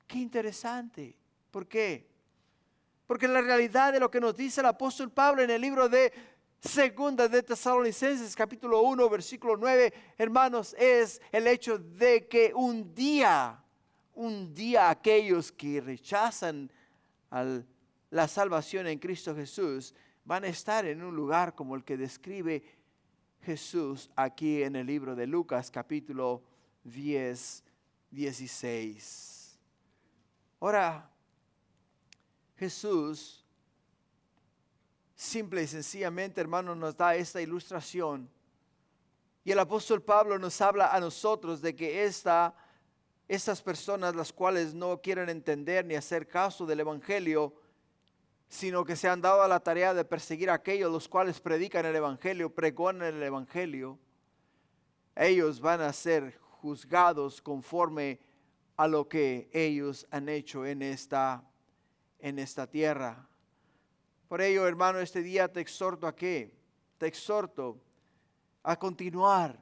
Qué interesante. ¿Por qué? Porque la realidad de lo que nos dice el apóstol Pablo en el libro de Segunda de Tesalonicenses, capítulo 1, versículo 9, hermanos, es el hecho de que un día aquellos que rechazan la salvación en Cristo Jesús van a estar en un lugar como el que describe Jesús aquí en el libro de Lucas, capítulo 10, 16. Ahora, Jesús simple y sencillamente, hermano, nos da esta ilustración. Y el apóstol Pablo nos habla a nosotros de que estas personas, las cuales no quieren entender ni hacer caso del evangelio, sino que se han dado a la tarea de perseguir a aquellos los cuales predican el evangelio, pregonan el evangelio, ellos van a ser juzgados conforme a lo que ellos han hecho en esta tierra. Por ello, hermano, este día te exhorto a qué? Te exhorto a continuar,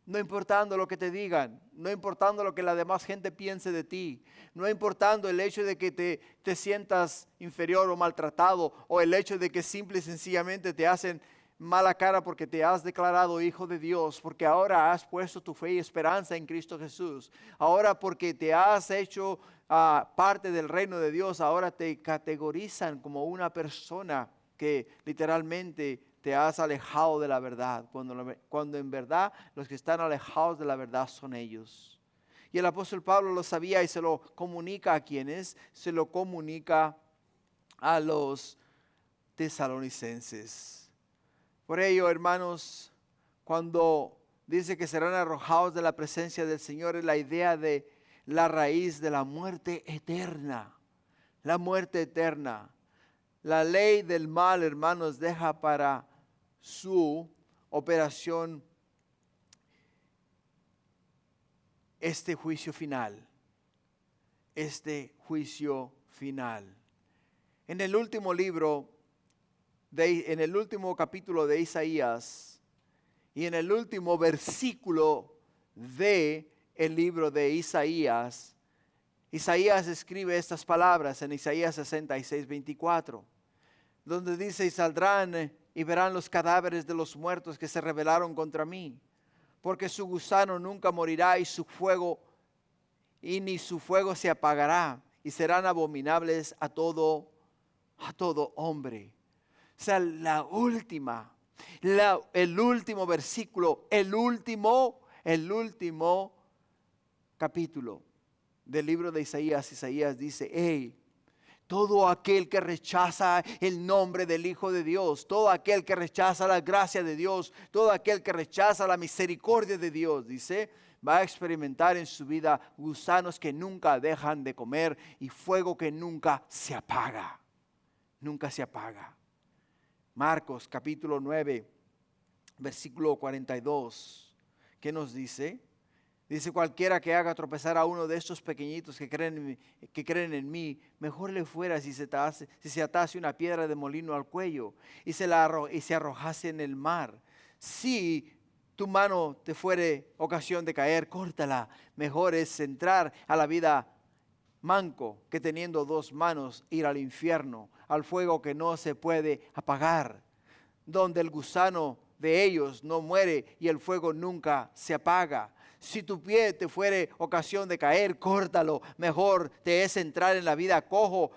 no importando lo que te digan, no importando lo que la demás gente piense de ti, no importando el hecho de que te sientas inferior o maltratado, o el hecho de que simple y sencillamente te hacen mala cara porque te has declarado hijo de Dios, porque ahora has puesto tu fe y esperanza en Cristo Jesús, ahora porque te has hecho parte del reino de Dios, ahora te categorizan como una persona que literalmente te has alejado de la verdad, cuando en verdad los que están alejados de la verdad son ellos. Y el apóstol Pablo lo sabía y se lo comunica a quienes, se lo comunica a los tesalonicenses. Por ello, hermanos, cuando dice que serán arrojados de la presencia del Señor, es la idea de la raíz de la muerte eterna. La muerte eterna. La ley del mal, hermanos, deja para su operación este juicio final. Este juicio final. En el último libro, en el último capítulo de Isaías y en el último versículo de el libro de Isaías, Isaías escribe estas palabras en Isaías 66, 24, donde dice, y saldrán y verán los cadáveres de los muertos que se rebelaron contra mí, porque su gusano nunca morirá y ni su fuego se apagará, y serán abominables a todo hombre. O sea, el último versículo, el último capítulo del libro de Isaías. Isaías dice, hey, todo aquel que rechaza el nombre del Hijo de Dios, todo aquel que rechaza la gracia de Dios, todo aquel que rechaza la misericordia de Dios, dice, va a experimentar en su vida gusanos que nunca dejan de comer y fuego que nunca se apaga. Nunca se apaga. Marcos capítulo 9, versículo 42. ¿Qué nos dice? Dice, cualquiera que haga tropezar a uno de estos pequeñitos que creen en mí, mejor le fuera si se atase una piedra de molino al cuello y se arrojase en el mar. Si tu mano te fuere ocasión de caer, córtala. Mejor es entrar a la vida manco que teniendo 2 manos ir al infierno, al fuego que no se puede apagar, donde el gusano de ellos no muere y el fuego nunca se apaga. Si tu pie te fuere ocasión de caer, córtalo. Mejor te es entrar en la vida cojo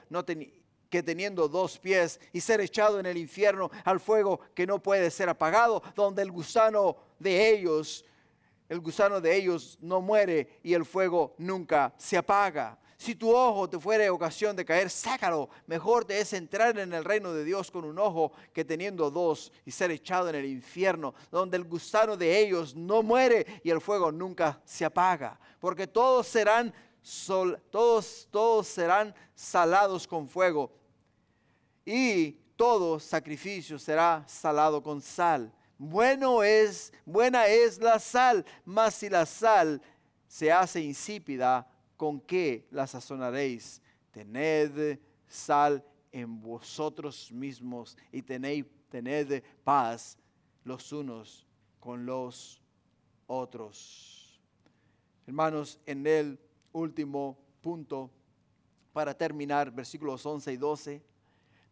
que teniendo 2 pies y ser echado en el infierno al fuego que no puede ser apagado, donde el gusano de ellos el gusano de ellos no muere y el fuego nunca se apaga. Si tu ojo te fuere ocasión de caer, sácalo. Mejor te es entrar en el reino de Dios con un ojo que teniendo dos y ser echado en el infierno, donde el gusano de ellos no muere y el fuego nunca se apaga. Porque todos serán salados con fuego y todo sacrificio será salado con sal. Buena es la sal, mas si la sal se hace insípida, ¿con qué la sazonaréis? Tened sal en vosotros mismos y tened paz los unos con los otros. Hermanos, en el último punto, para terminar, versículos 11 y 12,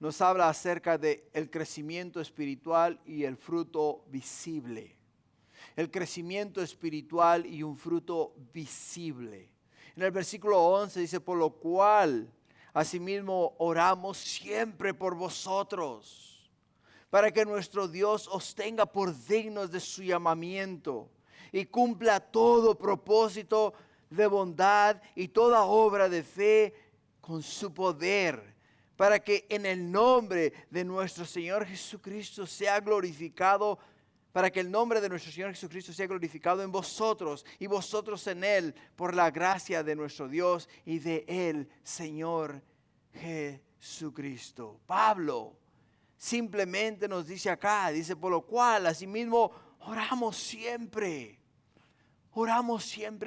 nos habla acerca del crecimiento espiritual y el fruto visible. El crecimiento espiritual y un fruto visible. En el versículo 11 dice, por lo cual, asimismo, oramos siempre por vosotros, para que nuestro Dios os tenga por dignos de su llamamiento y cumpla todo propósito de bondad y toda obra de fe con su poder, para que en el nombre de nuestro Señor Jesucristo sea glorificado, para que el nombre de nuestro Señor Jesucristo sea glorificado en vosotros y vosotros en Él, por la gracia de nuestro Dios y de Él, Señor Jesucristo. Pablo simplemente nos dice acá, dice, por lo cual, asimismo, oramos siempre,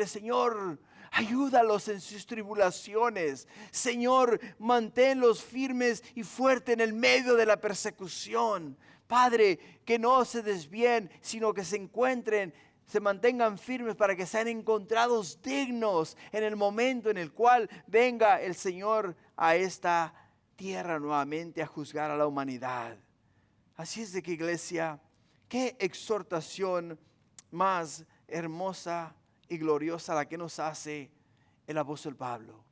Señor. Ayúdalos en sus tribulaciones. Señor, manténlos firmes y fuertes en el medio de la persecución. Padre, que no se desvíen, sino que se mantengan firmes para que sean encontrados dignos en el momento en el cual venga el Señor a esta tierra nuevamente a juzgar a la humanidad. Así es de que, iglesia, qué exhortación más hermosa y gloriosa la que nos hace el apóstol Pablo.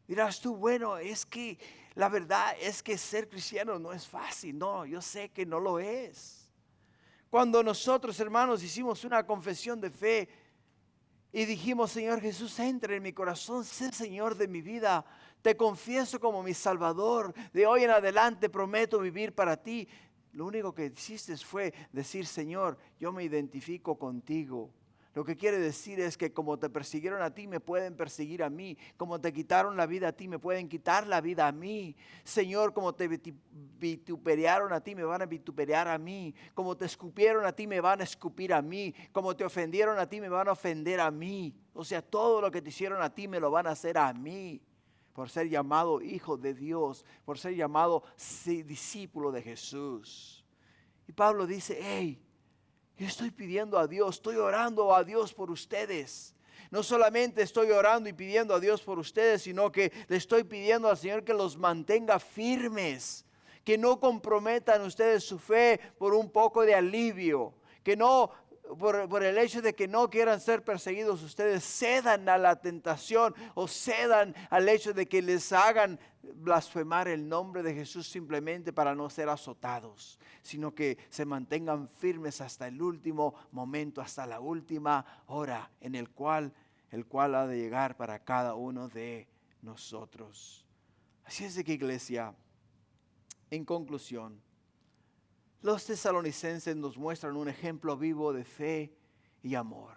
Dirás tú, bueno, es que la verdad es que ser cristiano no es fácil. No, yo sé que no lo es. Cuando nosotros, hermanos, hicimos una confesión de fe y dijimos, Señor Jesús, entra en mi corazón, sé Señor de mi vida, te confieso como mi Salvador, de hoy en adelante prometo vivir para ti. Lo único que hiciste fue decir, Señor, yo me identifico contigo. Lo que quiere decir es que como te persiguieron a ti, me pueden perseguir a mí. Como te quitaron la vida a ti, me pueden quitar la vida a mí. Señor, como te vituperaron a ti, me van a vituperar a mí. Como te escupieron a ti, me van a escupir a mí. Como te ofendieron a ti, me van a ofender a mí. O sea, todo lo que te hicieron a ti, me lo van a hacer a mí. Por ser llamado hijo de Dios, por ser llamado discípulo de Jesús. Y Pablo dice, hey, yo estoy pidiendo a Dios, estoy orando a Dios por ustedes. No solamente estoy orando y pidiendo a Dios por ustedes, sino que le estoy pidiendo al Señor que los mantenga firmes, que no comprometan ustedes su fe por un poco de alivio, que no por el hecho de que no quieran ser perseguidos, ustedes cedan a la tentación o cedan al hecho de que les hagan blasfemar el nombre de Jesús simplemente para no ser azotados, sino que se mantengan firmes hasta el último momento, hasta la última hora en el cual ha de llegar para cada uno de nosotros. Así es de que, iglesia, en conclusión, los tesalonicenses nos muestran un ejemplo vivo de fe y amor.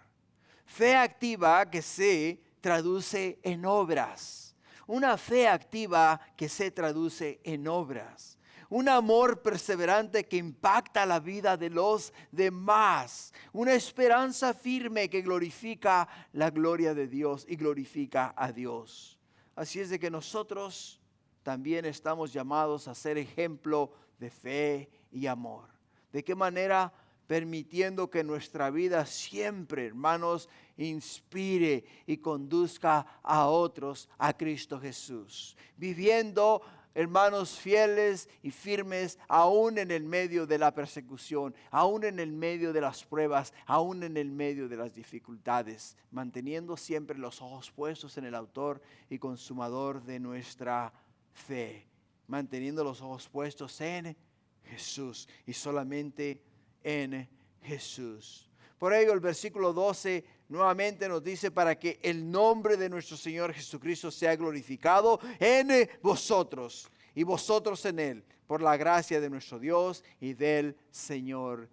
Fe activa que se traduce en obras. Una fe activa que se traduce en obras. Un amor perseverante que impacta la vida de los demás. Una esperanza firme que glorifica la gloria de Dios y glorifica a Dios. Así es de que nosotros también estamos llamados a ser ejemplo de fe y amor. ¿De qué manera? Permitiendo que nuestra vida siempre, hermanos, inspire y conduzca a otros a Cristo Jesús. Viviendo, hermanos, fieles y firmes, aún en el medio de la persecución, aún en el medio de las pruebas, aún en el medio de las dificultades, manteniendo siempre los ojos puestos en el autor y consumador de nuestra fe, manteniendo los ojos puestos en Jesús y solamente en Jesús. Por ello el versículo 12 nuevamente nos dice: para que el nombre de nuestro Señor Jesucristo sea glorificado en vosotros y vosotros en Él, por la gracia de nuestro Dios y del Señor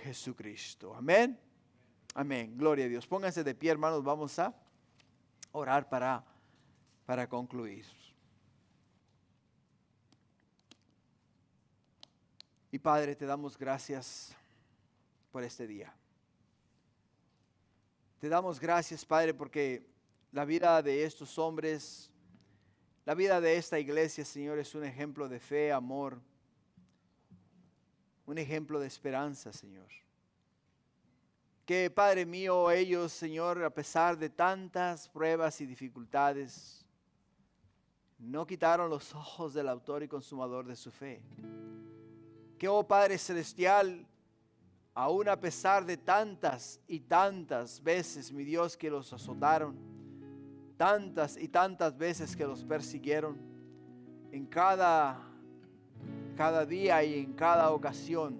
Jesucristo. Amén. Amén. Gloria a Dios. Pónganse de pie, hermanos. Vamos a orar para concluir. Y Padre, te damos gracias por este día. Te damos gracias, Padre, porque la vida de estos hombres, la vida de esta iglesia, Señor, es un ejemplo de fe, amor, un ejemplo de esperanza, Señor. Que, Padre mío, ellos, Señor, a pesar de tantas pruebas y dificultades, no quitaron los ojos del autor y consumador de su fe. Que, oh Padre Celestial, aún a pesar de tantas y tantas veces, mi Dios, que los azotaron, tantas y tantas veces que los persiguieron, en cada día y en cada ocasión,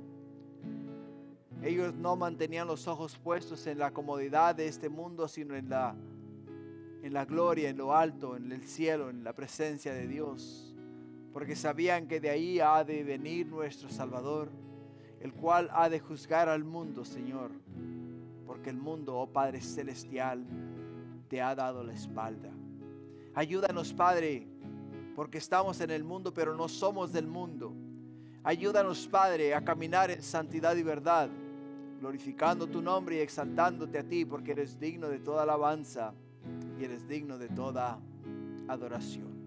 ellos no mantenían los ojos puestos en la comodidad de este mundo, sino en la gloria, en lo alto, en el cielo, en la presencia de Dios, porque sabían que de ahí ha de venir nuestro Salvador, el cual ha de juzgar al mundo, Señor, porque el mundo, oh Padre Celestial, te ha dado la espalda. Ayúdanos, Padre, porque estamos en el mundo, pero no somos del mundo. Ayúdanos, Padre, a caminar en santidad y verdad, glorificando tu nombre y exaltándote a ti, porque eres digno de toda alabanza y eres digno de toda adoración.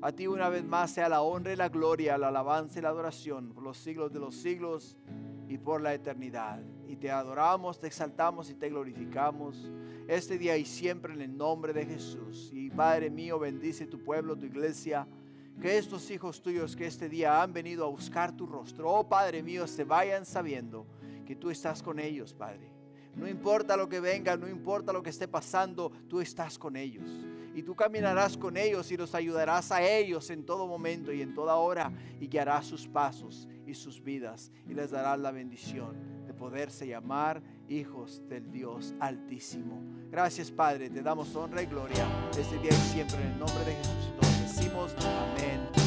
A ti una vez más sea la honra y la gloria, la alabanza y la adoración por los siglos de los siglos y por la eternidad. Y te adoramos, te exaltamos y te glorificamos este día y siempre en el nombre de Jesús. Y Padre mío, bendice tu pueblo, tu iglesia. Que estos hijos tuyos que este día han venido a buscar tu rostro, oh Padre mío, se vayan sabiendo que tú estás con ellos, Padre. No importa lo que venga, no importa lo que esté pasando, tú estás con ellos. Y tú caminarás con ellos y los ayudarás a ellos en todo momento y en toda hora, y guiarás sus pasos y sus vidas y les darás la bendición de poderse llamar hijos del Dios Altísimo. Gracias, Padre, te damos honra y gloria este día y siempre en el nombre de Jesús. Todos decimos amén.